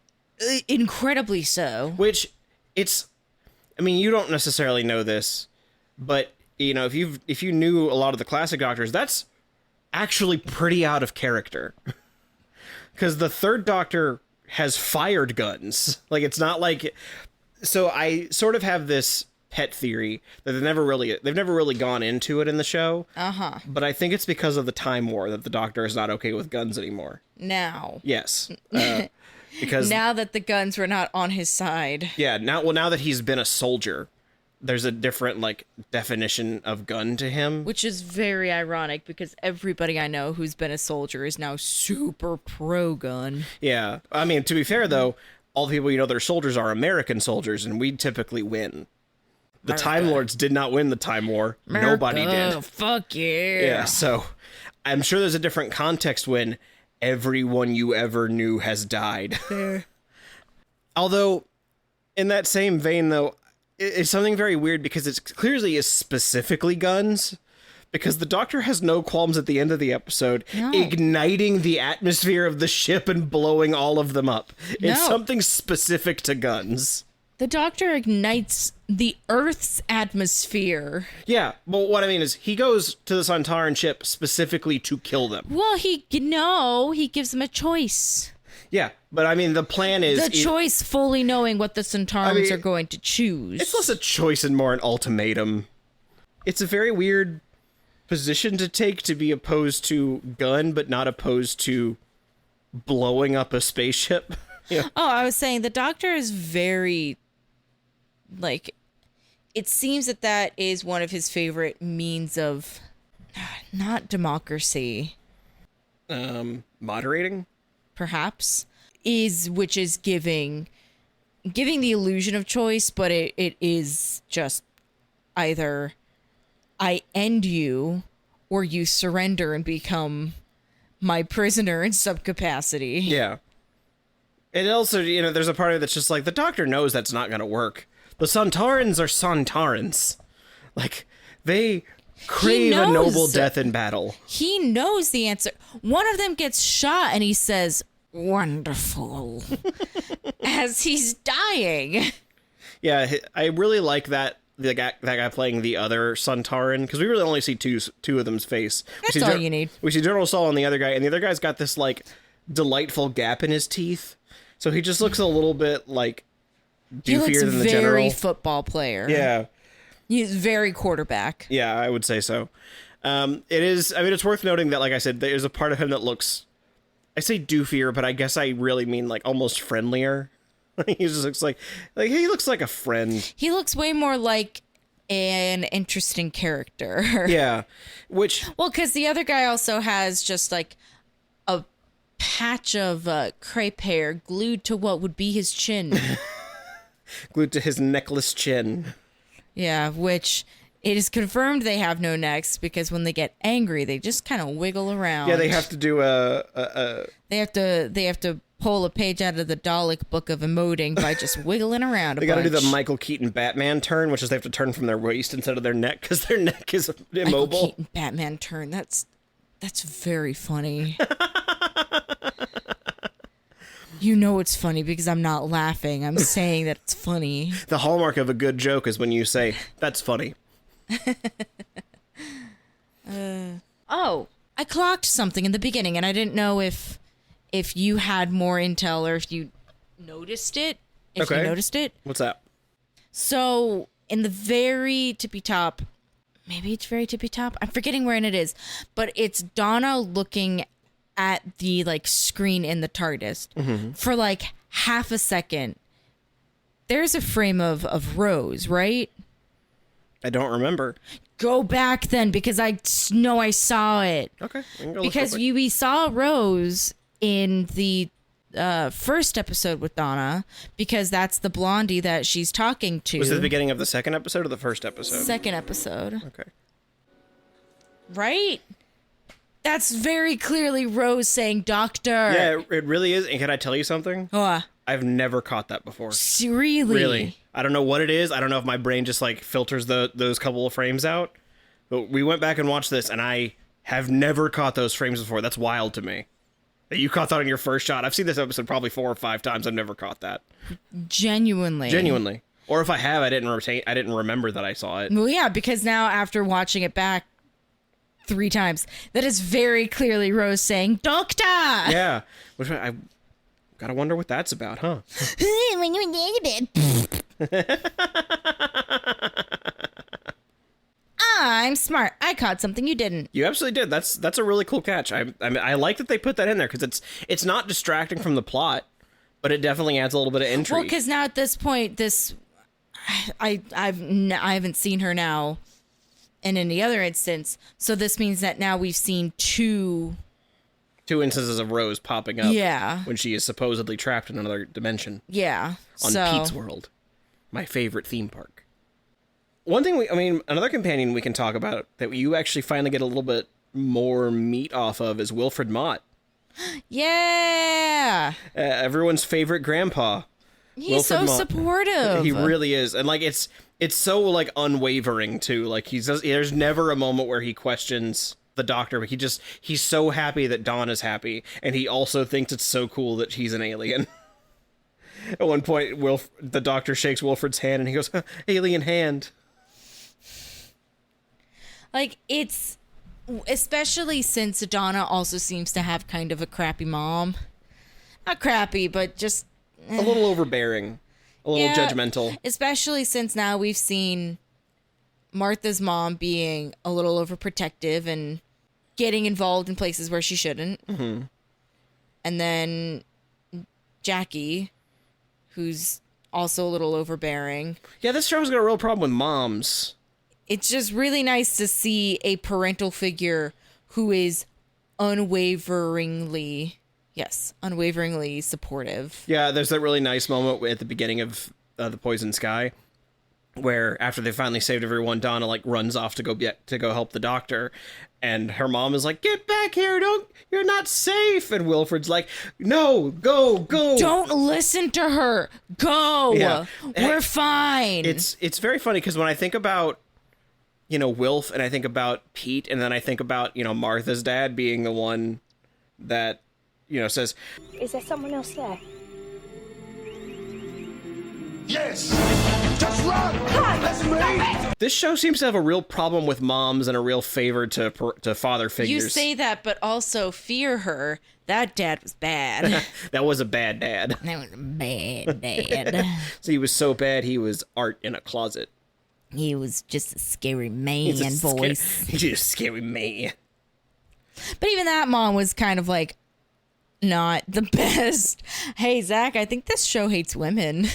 incredibly so. Which, you don't necessarily know this, but... if you knew a lot of the classic Doctors, that's actually pretty out of character. Because the third Doctor has fired guns. Like, it's not like... So I sort of have this pet theory that they've never really gone into it in the show. Uh-huh. But I think it's because of the Time War that the Doctor is not okay with guns anymore. Now. Yes. Because... now that the guns were not on his side. Yeah, now that he's been a soldier... there's a different, definition of gun to him. Which is very ironic, because everybody I know who's been a soldier is now super pro-gun. Yeah. I mean, to be fair, though, all the people that are soldiers are American soldiers, and we typically win. The America. Time Lords did not win the Time War. America, Nobody did. Fuck yeah. Yeah, so I'm sure there's a different context when everyone you ever knew has died. Although, in that same vein, though, it's something very weird because it's clearly is specifically guns, because the Doctor has no qualms at the end of the episode igniting the atmosphere of the ship and blowing all of them up. It's something specific to guns. The Doctor ignites the Earth's atmosphere. Yeah, but what I mean is he goes to the Sontaran ship specifically to kill them. Well, he gives them a choice. Yeah, but I mean, the plan is... the choice fully knowing what the Sontarans are going to choose. It's less a choice and more an ultimatum. It's a very weird position to take, to be opposed to gun, but not opposed to blowing up a spaceship. Yeah. Oh, I was saying the Doctor is very... it seems that is one of his favorite means of... not democracy. Moderating? Perhaps, which is giving the illusion of choice, but it is just either I end you or you surrender and become my prisoner in some capacity. Yeah. And also, there's a part of it that's just like, the Doctor knows that's not going to work. The Sontarans are Sontarans. They crave a noble death in battle. He knows the answer. One of them gets shot and he says, "Wonderful," as he's dying. Yeah, I really like that that guy playing the other Sontaran, because we really only see two of them's face. That's all you need. We see General Saul and the other guy, and the other guy's got this like delightful gap in his teeth, so he just looks a little bit like doofier than the general. Very football player. Yeah, he's very quarterback. Yeah, I would say so. It is. I mean, it's worth noting that, like I said, there's a part of him that looks. I say doofier, but I guess I really mean like almost friendlier. He just looks like he looks like a friend. He looks way more like an interesting character. Yeah, because the other guy also has just like a patch of crepe hair glued to what would be his chin. Glued to his necklace chin. Yeah, which it is confirmed they have no necks, because when they get angry, they just kind of wiggle around. Yeah, they have to do They have to pull a page out of the Dalek book of emoting by just wiggling around. They got to do the Michael Keaton Batman turn, which is they have to turn from their waist instead of their neck, because their neck is immobile. Michael Keaton Batman turn. That's very funny. You know it's funny because I'm not laughing. I'm saying that it's funny. The hallmark of a good joke is when you say, "That's funny." Oh, I clocked something in the beginning, and I didn't know if you had more intel or if you noticed it. If you noticed it. What's that? So, in the very tippy top, maybe it's very tippy top. I'm forgetting where it is, but it's Donna looking at the like screen in the TARDIS for like half a second. There's a frame of Rose, right? I don't remember. Go back then, because I know I saw it. Okay. Because we saw Rose in the first episode with Donna, because that's the blondie that she's talking to. Was it the beginning of the second episode or the first episode? Second episode. Okay. Right? That's very clearly Rose saying doctor. Yeah, it really is. And can I tell you something? I've never caught that before. Really? I don't know what it is. I don't know if my brain just like filters those couple of frames out. But we went back and watched this, and I have never caught those frames before. That's wild to me. That you caught that on your first shot. I've seen this episode probably 4 or 5 times. I've never caught that. Genuinely. Or if I have, I didn't remember that I saw it. Well, yeah, because now after watching it back 3 times, that is very clearly Rose saying doctor. Yeah. Which I gotta wonder what that's about, huh? When you were I'm smart. I caught something you didn't. You absolutely did. That's a really cool catch. I mean, I like that they put that in there, because it's not distracting from the plot, but it definitely adds a little bit of intrigue. Well, because now at this point, I haven't seen her now in any other instance, so this means that now we've seen two instances of Rose popping up. Yeah. When she is supposedly trapped in another dimension. Yeah. On Pete's World, my favorite theme park. One thing another companion we can talk about that you actually finally get a little bit more meat off of is Wilfred Mott. Yeah. Everyone's favorite grandpa. He's Wilfred so Mott. Supportive. He really is. And like it's so like unwavering too. Like there's never a moment where he questions the doctor, but he's so happy that Dawn is happy, and he also thinks it's so cool that he's an alien. At one point, the doctor shakes Wilfred's hand, and he goes, "Alien hand." Like, it's, especially since Donna also seems to have kind of a crappy mom. Not crappy, but just a little overbearing, a little judgmental. Especially since now we've seen Martha's mom being a little overprotective and getting involved in places where she shouldn't. Mm-hmm. And then Jackie, who's also a little overbearing. Yeah, this show's got a real problem with moms. It's just really nice to see a parental figure who is unwaveringly supportive. Yeah, there's that really nice moment at the beginning of The Poison Sky, where after they finally saved everyone, Donna like runs off to go help the doctor, and her mom is like, "Get back here! You're not safe!" And Wilfred's like, "No, go! Don't listen to her. Go. Yeah. We're fine." It's very funny because when I think about Wilf, and I think about Pete, and then I think about Martha's dad being the one that says, "Is there someone else there?" Yes! Just run! That's me! This show seems to have a real problem with moms and a real favor to father figures. You say that, but also fear her. That dad was bad. That was a bad dad. That was a bad dad. So he was so bad, he was art in a closet. He was just a scary man voice. He's just a scary man. But even that mom was kind of like not the best. Hey, Zach, I think this show hates women.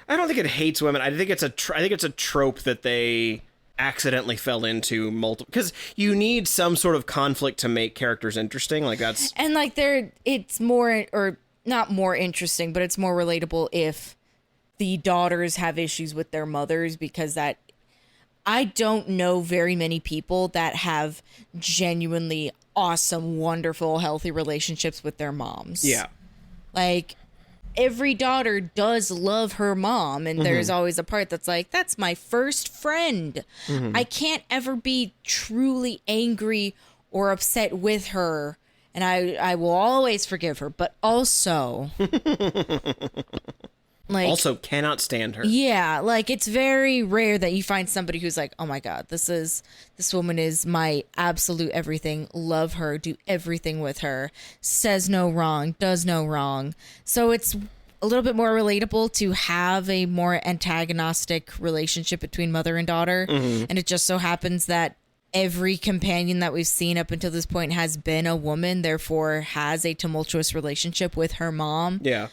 I don't think it hates women. I think it's a trope that they accidentally fell into multiple, because you need some sort of conflict to make characters interesting. Like that's and like it's more, or not more interesting, but it's more relatable if the daughters have issues with their mothers, because that I don't know very many people that have genuinely awesome, wonderful, healthy relationships with their moms. Yeah. Like, every daughter does love her mom, and there's always a part that's like, that's my first friend. I can't ever be truly angry or upset with her, and I will always forgive her, but also... Like, also cannot stand her. Yeah, like it's very rare that you find somebody who's like, oh my God, this woman is my absolute everything. Love her, do everything with her, says no wrong, does no wrong. So it's a little bit more relatable to have a more antagonistic relationship between mother and daughter. And it just so happens that every companion that we've seen up until this point has been a woman, therefore has a tumultuous relationship with her mom. Yeah.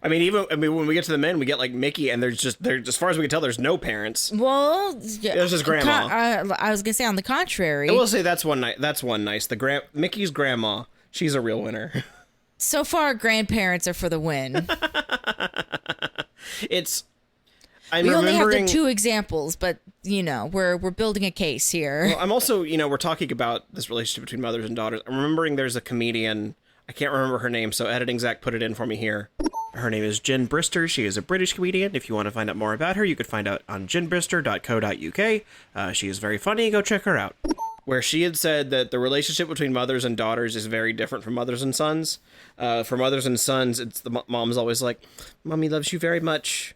I mean, when we get to the men, we get like Mickey, and there's as far as we can tell, there's no parents. Well, there's just grandma. I was gonna say, on the contrary, I will say that's one nice. Mickey's grandma, she's a real winner. So far, grandparents are for the win. We only have the two examples, but we're building a case here. Well, I'm also, we're talking about this relationship between mothers and daughters. I'm remembering there's a comedian. I can't remember her name, so editing Zach put it in for me here. Her name is Jen Brister. She is a British comedian. If you want to find out more about her, you could find out on jenbrister.co.uk. She is very funny. Go check her out. Where she had said that the relationship between mothers and daughters is very different from mothers and sons. For mothers and sons, it's the mom's always like, Mommy loves you very much.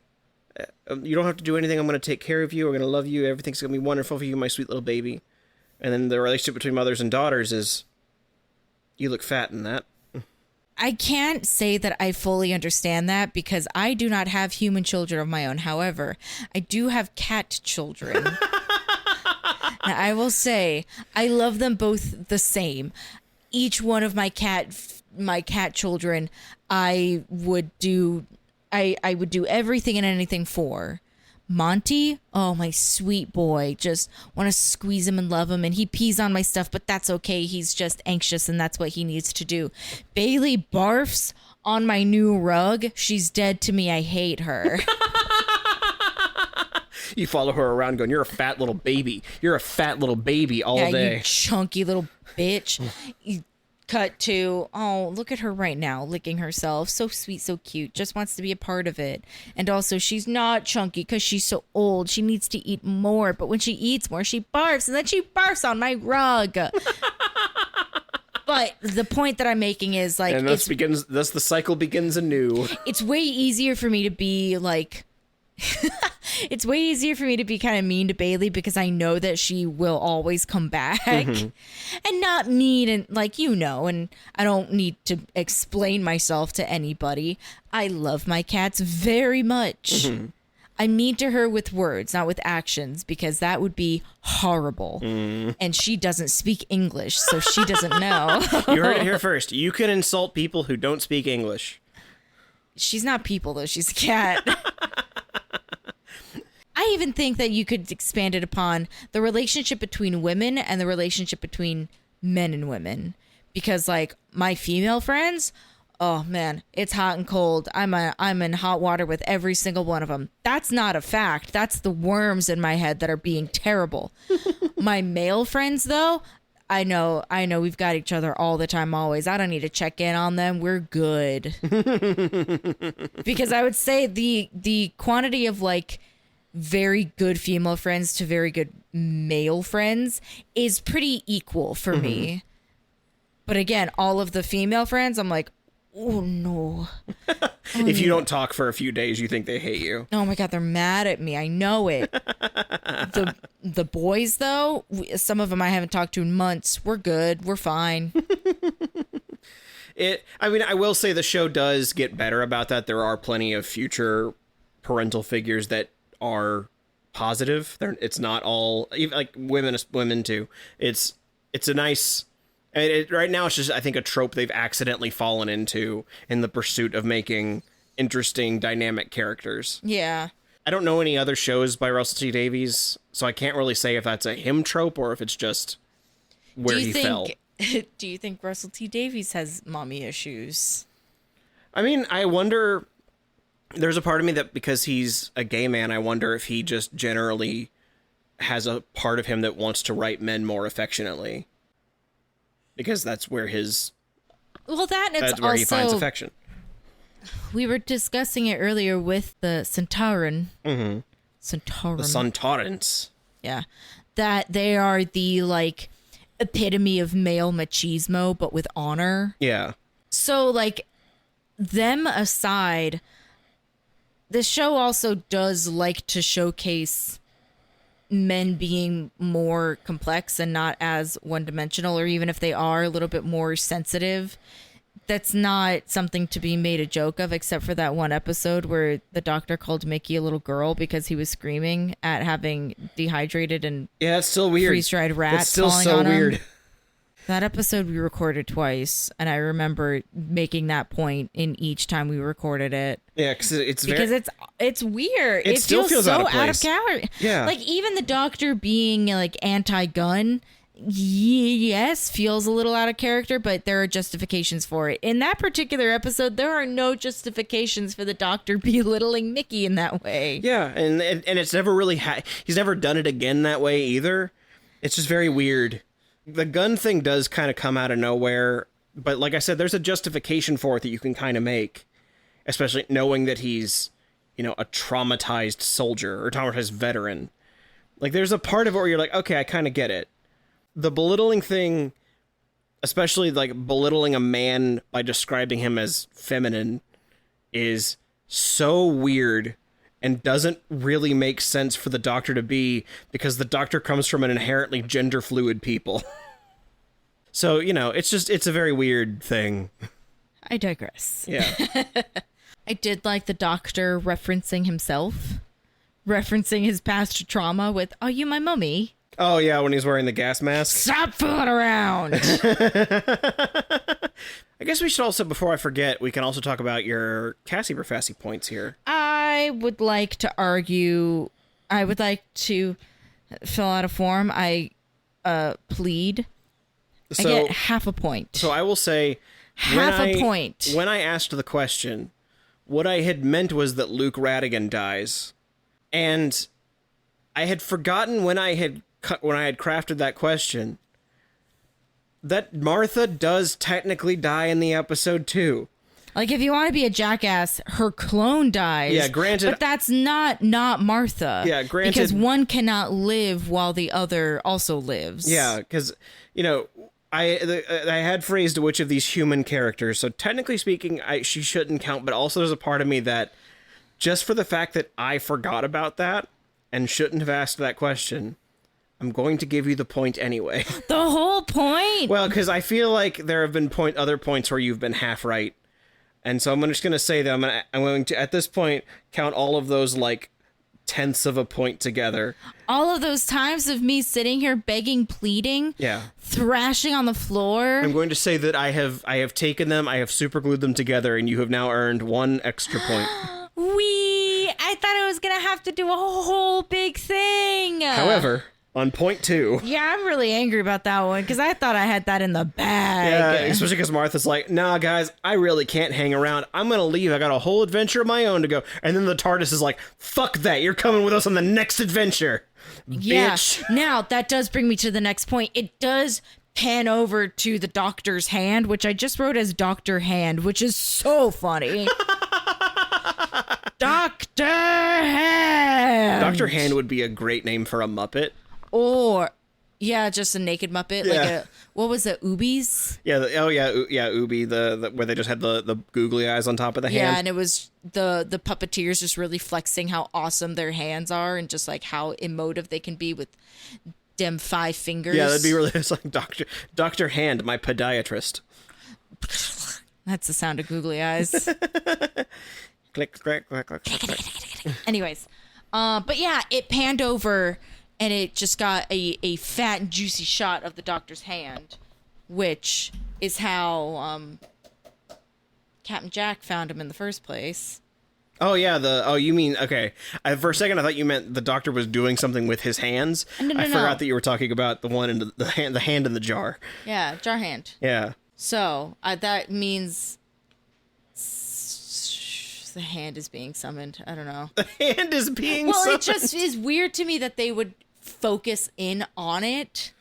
You don't have to do anything. I'm going to take care of you. I'm going to love you. Everything's going to be wonderful for you, my sweet little baby. And then the relationship between mothers and daughters is, you look fat in that. I can't say that I fully understand that, because I do not have human children of my own. However, I do have cat children. Now, I will say I love them both the same. Each one of my cat children, I would do everything and anything for. Monty, oh, my sweet boy, just want to squeeze him and love him, and he pees on my stuff, but that's okay. He's just anxious, and that's what he needs to do. Bailey barfs on my new rug. She's dead to me. I hate her. You follow her around going, you're a fat little baby. You're a fat little baby all day. You chunky little bitch. You cut to, oh, look at her right now, licking herself. So sweet, so cute. Just wants to be a part of it. And also, she's not chunky because she's so old. She needs to eat more. But when she eats more, she barfs. And then she barfs on my rug. But the point that I'm making is, like... And thus the cycle begins anew. It's way easier for me to be, like... It's way easier for me to be kind of mean to Bailey, because I know that she will always come back. And not mean, and and I don't need to explain myself to anybody. I love my cats very much. I'm mean to her with words, not with actions, because that would be horrible. And she doesn't speak English, so she doesn't know. You heard it here first. You can insult people who don't speak English. She's not people, though. She's a cat. I even think that you could expand it upon the relationship between women and the relationship between men and women. Because, like, my female friends, oh, man, it's hot and cold. I'm in hot water with every single one of them. That's not a fact. That's the worms in my head that are being terrible. My male friends, though, I know we've got each other all the time, always. I don't need to check in on them. We're good. Because I would say the quantity of, like, very good female friends to very good male friends is pretty equal for me. But again, all of the female friends, I'm like, Oh no. If you don't talk for a few days, you think they hate you. Oh my God, they're mad at me. I know it. The boys, though, some of them I haven't talked to in months. We're good. We're fine. I mean, I will say the show does get better about that. There are plenty of future parental figures that are positive. It's not all, even like women too. It's a nice. Right now, it's just, I think, a trope they've accidentally fallen into in the pursuit of making interesting, dynamic characters. Yeah. I don't know any other shows by Russell T Davies, so I can't really say if that's a him trope or if it's just where he fell. Do you think Russell T Davies has mommy issues? I mean, I wonder. There's a part of me that because he's a gay man, I wonder if he just generally has a part of him that wants to write men more affectionately. Because that's where his. Well, that's where he finds affection. We were discussing it earlier with the Sontaran. Mm-hmm. Sontaran. The Sontarans. Yeah. That they are the, like, epitome of male machismo, but with honor. Yeah. So, like, them aside, the show also does like to showcase men being more complex and not as one-dimensional, or even if they are a little bit more sensitive. That's not something to be made a joke of, except for that one episode where the doctor called Mickey a little girl because he was screaming at having dehydrated and it's still weird. Freeze-dried rats. It's still falling so on him. weird. That episode we recorded twice, and I remember making that point in each time we recorded it. Yeah, because it's weird. It still feels so out of place. character. Yeah, like even the doctor being like anti-gun, yes, feels a little out of character, but there are justifications for it. In that particular episode, there are no justifications for the doctor belittling Mickey in that way. Yeah, and it's never really he's never done it again that way either. It's just very weird. The gun thing does kind of come out of nowhere, but like I said, there's a justification for it that you can kind of make, especially knowing that he's, a traumatized soldier or traumatized veteran. Like, there's a part of it where you're like, okay, I kind of get it. The belittling thing, especially like belittling a man by describing him as feminine, is so weird and doesn't really make sense for the doctor to be, because the doctor comes from an inherently gender fluid people. So, it's a very weird thing. I digress. Yeah. I did like the doctor referencing himself, referencing his past trauma with, "Are you my mummy?" Oh, yeah, when he's wearing the gas mask. Stop fooling around! I guess we should also, before I forget, we can also talk about your Cassie-Perfassi points here. I would like to fill out a form. I plead. I get half a point. So I will say... Half a point. When I asked the question, what I had meant was that Luke Radigan dies. And I had forgotten when I had crafted that question that Martha does technically die in the episode too. Like, if you want to be a jackass, her clone dies. Yeah, granted. But that's not Martha. Yeah, granted. Because one cannot live while the other also lives. Yeah, because, I had phrased which of these human characters, so technically speaking, she shouldn't count, but also there's a part of me that, just for the fact that I forgot about that and shouldn't have asked that question, I'm going to give you the point anyway. The whole point? Well, because I feel like there have been other points where you've been half right. And so I'm just going to say that I'm going to, at this point, count all of those, like, tenths of a point together. All of those times of me sitting here begging, pleading, thrashing on the floor. I'm going to say that I have taken them, I have superglued them together, and you have now earned one extra point. I thought I was going to have to do a whole big thing. However... on point 2. Yeah, I'm really angry about that one because I thought I had that in the bag. Yeah, especially because Martha's like, nah, guys, I really can't hang around. I'm going to leave. I got a whole adventure of my own to go. And then the TARDIS is like, fuck that. You're coming with us on the next adventure. Yeah. Bitch. Now, that does bring me to the next point. It does pan over to the doctor's hand, which I just wrote as Dr. Hand, which is so funny. Dr. Hand. Dr. Hand would be a great name for a Muppet. Or, Yeah, just a naked Muppet. Yeah. Like what was it, Ubies? Yeah. Ubi, the where they just had the googly eyes on top of the hand. Yeah, and it was the puppeteers just really flexing how awesome their hands are and just like how emotive they can be with them 5 fingers. Yeah, that'd be really. It's like Dr. Hand, my podiatrist. That's the sound of googly eyes. Click, click, click, click, click. Anyways, but yeah, it panned over and it just got a fat and juicy shot of the doctor's hand, which is how Captain Jack found him in the first place. Oh yeah, you mean okay? For a second, I thought you meant the doctor was doing something with his hands. No, I forgot that you were talking about the one in the hand in the jar. Yeah, jar hand. Yeah. So that means the hand is being summoned. I don't know. The hand is being Well, summoned. it just is weird to me that they would focus in on it.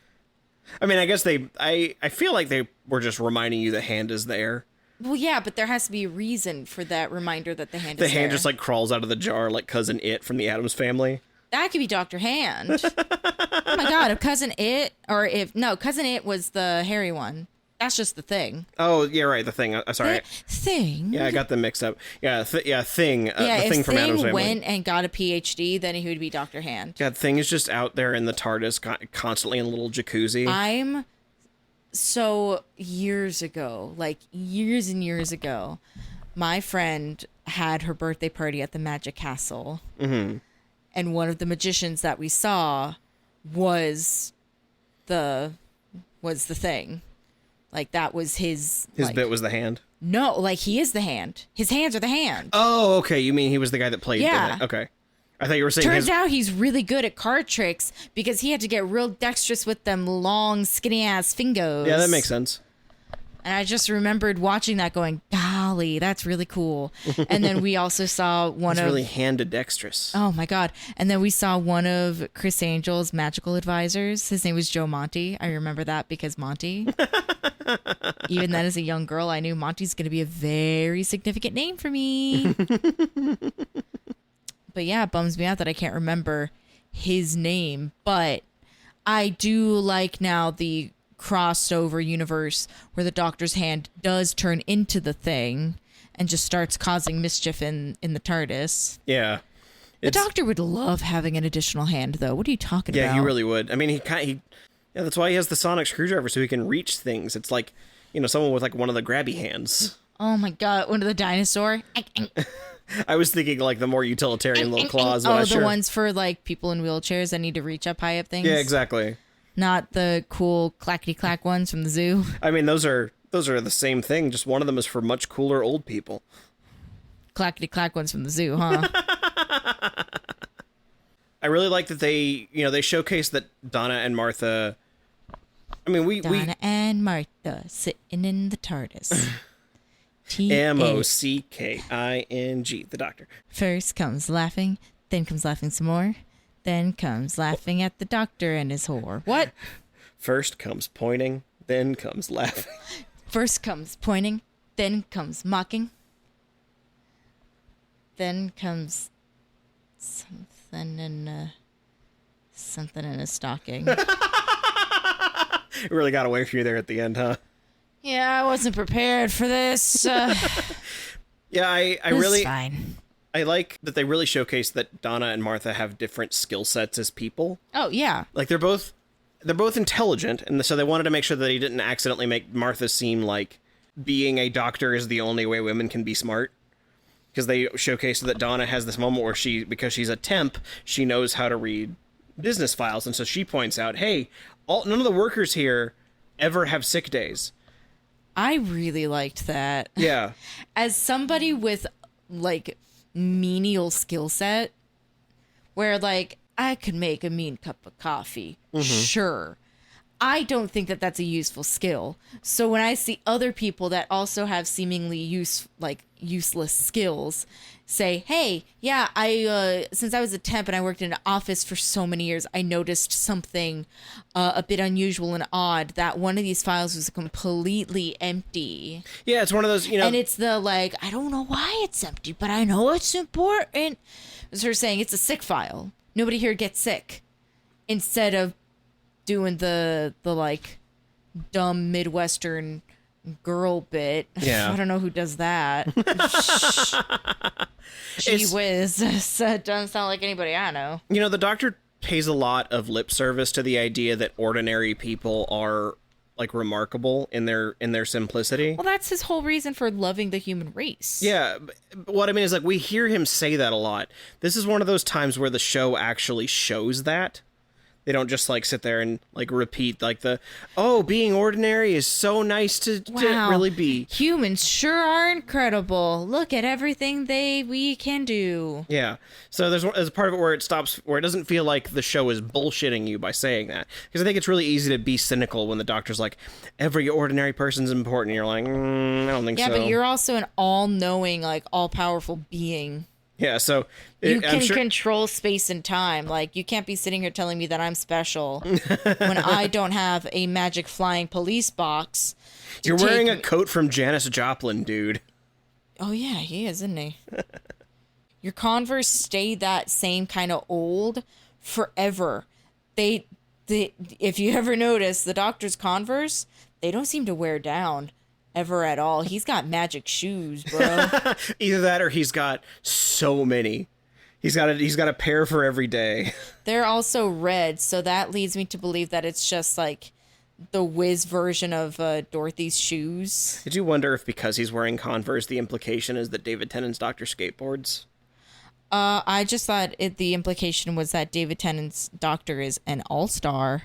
I mean, I guess I feel like they were just reminding you the hand is there. Well, yeah, but there has to be a reason for that reminder that the hand The is hand there. just like crawls out of the jar like Cousin It from the Addams Family. That could be Dr. Hand. Oh my god, if Cousin It, Cousin It was the hairy one. That's just the Thing. Oh, yeah, right, the Thing. Sorry. Thing? Yeah, I got them mixed up. Yeah, Thing. Yeah, The Thing if from Addams Thing Family. went and got a PhD, then he would be Dr. Hand. God, Thing is just out there in the TARDIS constantly in a little jacuzzi. So years ago, like years and years ago, my friend had her birthday party at the Magic Castle. Mm-hmm. And one of the magicians that we saw was the Thing. Like that was his bit was the hand. No, like he is the hand. His hands are the hand. Oh, okay. You mean he was the guy that played Yeah. the Okay. I thought you were saying Turns out he's really good at card tricks because he had to get real dexterous with them long, skinny ass fingers. Yeah, that makes sense. And I just remembered watching that going, golly, that's really cool. And then we also saw one It's of... really hand-dexterous. Oh, my God. And then we saw one of Chris Angel's magical advisors. His name was Joe Monty. I remember that because Monty. Even then, as a young girl, I knew Monty's going to be a very significant name for me. But yeah, it bums me out that I can't remember his name. But I do like now the crossover universe where the Doctor's hand does turn into the Thing and just starts causing mischief in the TARDIS. Yeah. The Doctor would love having an additional hand, though. What are you talking about? Yeah, he really would. I mean, yeah, that's why he has the sonic screwdriver, so he can reach things. It's like, someone with like one of the grabby hands. Oh my God, one of the dinosaur. I was thinking like the more utilitarian little claws. But the ones for like people in wheelchairs that need to reach up high up things. Yeah, exactly. Not the cool clackety clack ones from the zoo. I mean, those are the same thing. Just one of them is for much cooler old people. Clackety clack ones from the zoo, huh? I really like that they showcase that Donna and Martha. I mean, Donna and Martha sitting in the TARDIS. Mocking, the Doctor. First comes laughing, then comes laughing some more, then comes laughing at the Doctor and his whore. What? First comes pointing, then comes laughing. First comes pointing, then comes mocking, then comes something in a stocking. It really got away from you there at the end, huh? Yeah, I wasn't prepared for this. Yeah, I really fine. I like that they really showcase that Donna and Martha have different skill sets as people. Oh yeah, Like they're both intelligent, and so they wanted to make sure that he didn't accidentally make Martha seem like being a doctor is the only way women can be smart. Because they showcased that Donna has this moment where because she's a temp, she knows how to read business files, and so she points out, hey, none of the workers here ever have sick days. I really liked that. Yeah. As somebody with like menial skill set, where like I could make a mean cup of coffee, sure. I don't think that that's a useful skill. So when I see other people that also have seemingly useless skills say, hey, yeah, I since I was a temp and I worked in an office for so many years, I noticed something a bit unusual and odd, that one of these files was completely empty. Yeah, it's one of those, And it's the like, I don't know why it's empty, but I know it's important. It's her saying it's a sick file. Nobody here gets sick. Instead of doing the like dumb Midwestern girl bit. Yeah. I don't know who does that. Gee whiz. That doesn't sound like anybody I know. You know, the Doctor pays a lot of lip service to the idea that ordinary people are like remarkable in their simplicity. Well, that's his whole reason for loving the human race. Yeah, but what I mean is, like, we hear him say that a lot. This is one of those times where the show actually shows that. They don't just, like, sit there and, like, repeat, like, being ordinary is so nice to really be. Humans sure are incredible. Look at everything we can do. Yeah. So there's a part of it where it stops, where it doesn't feel like the show is bullshitting you by saying that. Because I think it's really easy to be cynical when the Doctor's like, every ordinary person's important. And you're like, I don't think so. Yeah, but you're also an all-knowing, like, all-powerful being. Yeah, so... You can control space and time. Like, you can't be sitting here telling me that I'm special when I don't have a magic flying police box. You're wearing a coat from Janis Joplin, dude. Oh, yeah, he is, isn't he? Your Converse stay that same kind of old forever. If you ever notice, the Doctor's Converse, they don't seem to wear down. Ever at all. He's got magic shoes, bro. Either that or he's got so many. He's got a pair for every day. They're also red, so that leads me to believe that it's just like the Wiz version of Dorothy's shoes. Did you wonder if because he's wearing Converse, the implication is that David Tennant's Doctor skateboards? I just thought the implication was that David Tennant's Doctor is an all-star.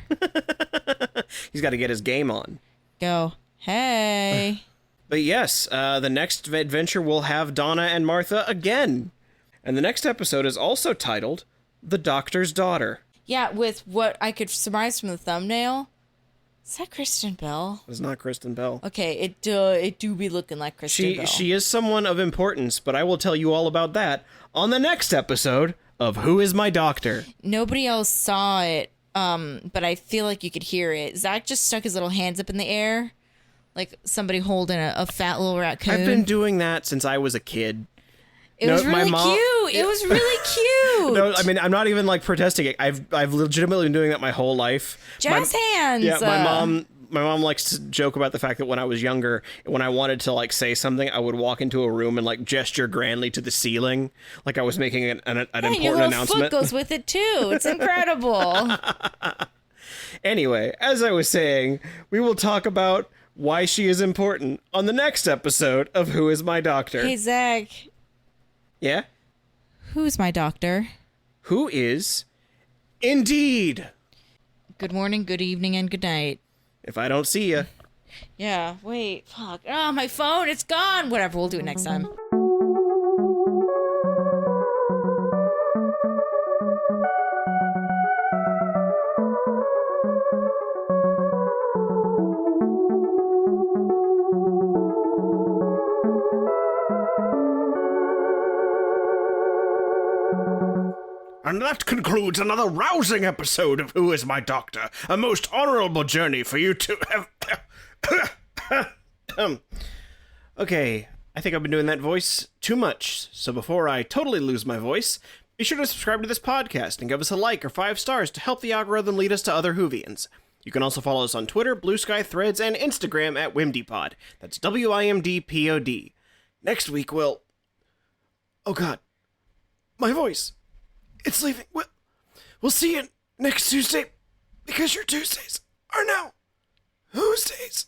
He's got to get his game on. Go. Hey. But yes, the next adventure will have Donna and Martha again. And the next episode is also titled The Doctor's Daughter. Yeah, with what I could surmise from the thumbnail. Is that Kristen Bell? It's not Kristen Bell. Okay, it do be looking like Kristen Bell. She is someone of importance, but I will tell you all about that on the next episode of Who Is My Doctor? Nobody else saw it, but I feel like you could hear it. Zach just stuck his little hands up in the air. Like somebody holding a fat little raccoon. I've been doing that since I was a kid. It was really cute. It was really cute. No, I mean, I'm not even like protesting it. I've legitimately been doing that my whole life. Jazz hands. Yeah, my mom likes to joke about the fact that when I was younger, when I wanted to like say something, I would walk into a room and like gesture grandly to the ceiling, like I was making an important your little announcement. Foot goes with it too. It's incredible. Anyway, as I was saying, we will talk about why she is important on the next episode of Who Is My Doctor? Hey, Zach. Yeah? Who's my doctor? Who is indeed? Good morning, good evening, and good night. If I don't see you. Yeah, wait, fuck. Oh, my phone, it's gone. Whatever, we'll do it next time. And that concludes another rousing episode of Who Is My Doctor? A most honorable journey for you to have... Okay, I think I've been doing that voice too much, so before I totally lose my voice, be sure to subscribe to this podcast and give us a like or 5 stars to help the algorithm lead us to other Whovians. You can also follow us on Twitter, Blue Sky, Threads, and Instagram at WimDpod. That's WIMDPOD. Next week we'll... Oh god. My voice. It's leaving. We'll see you next Tuesday, because your Tuesdays are now Who's Days.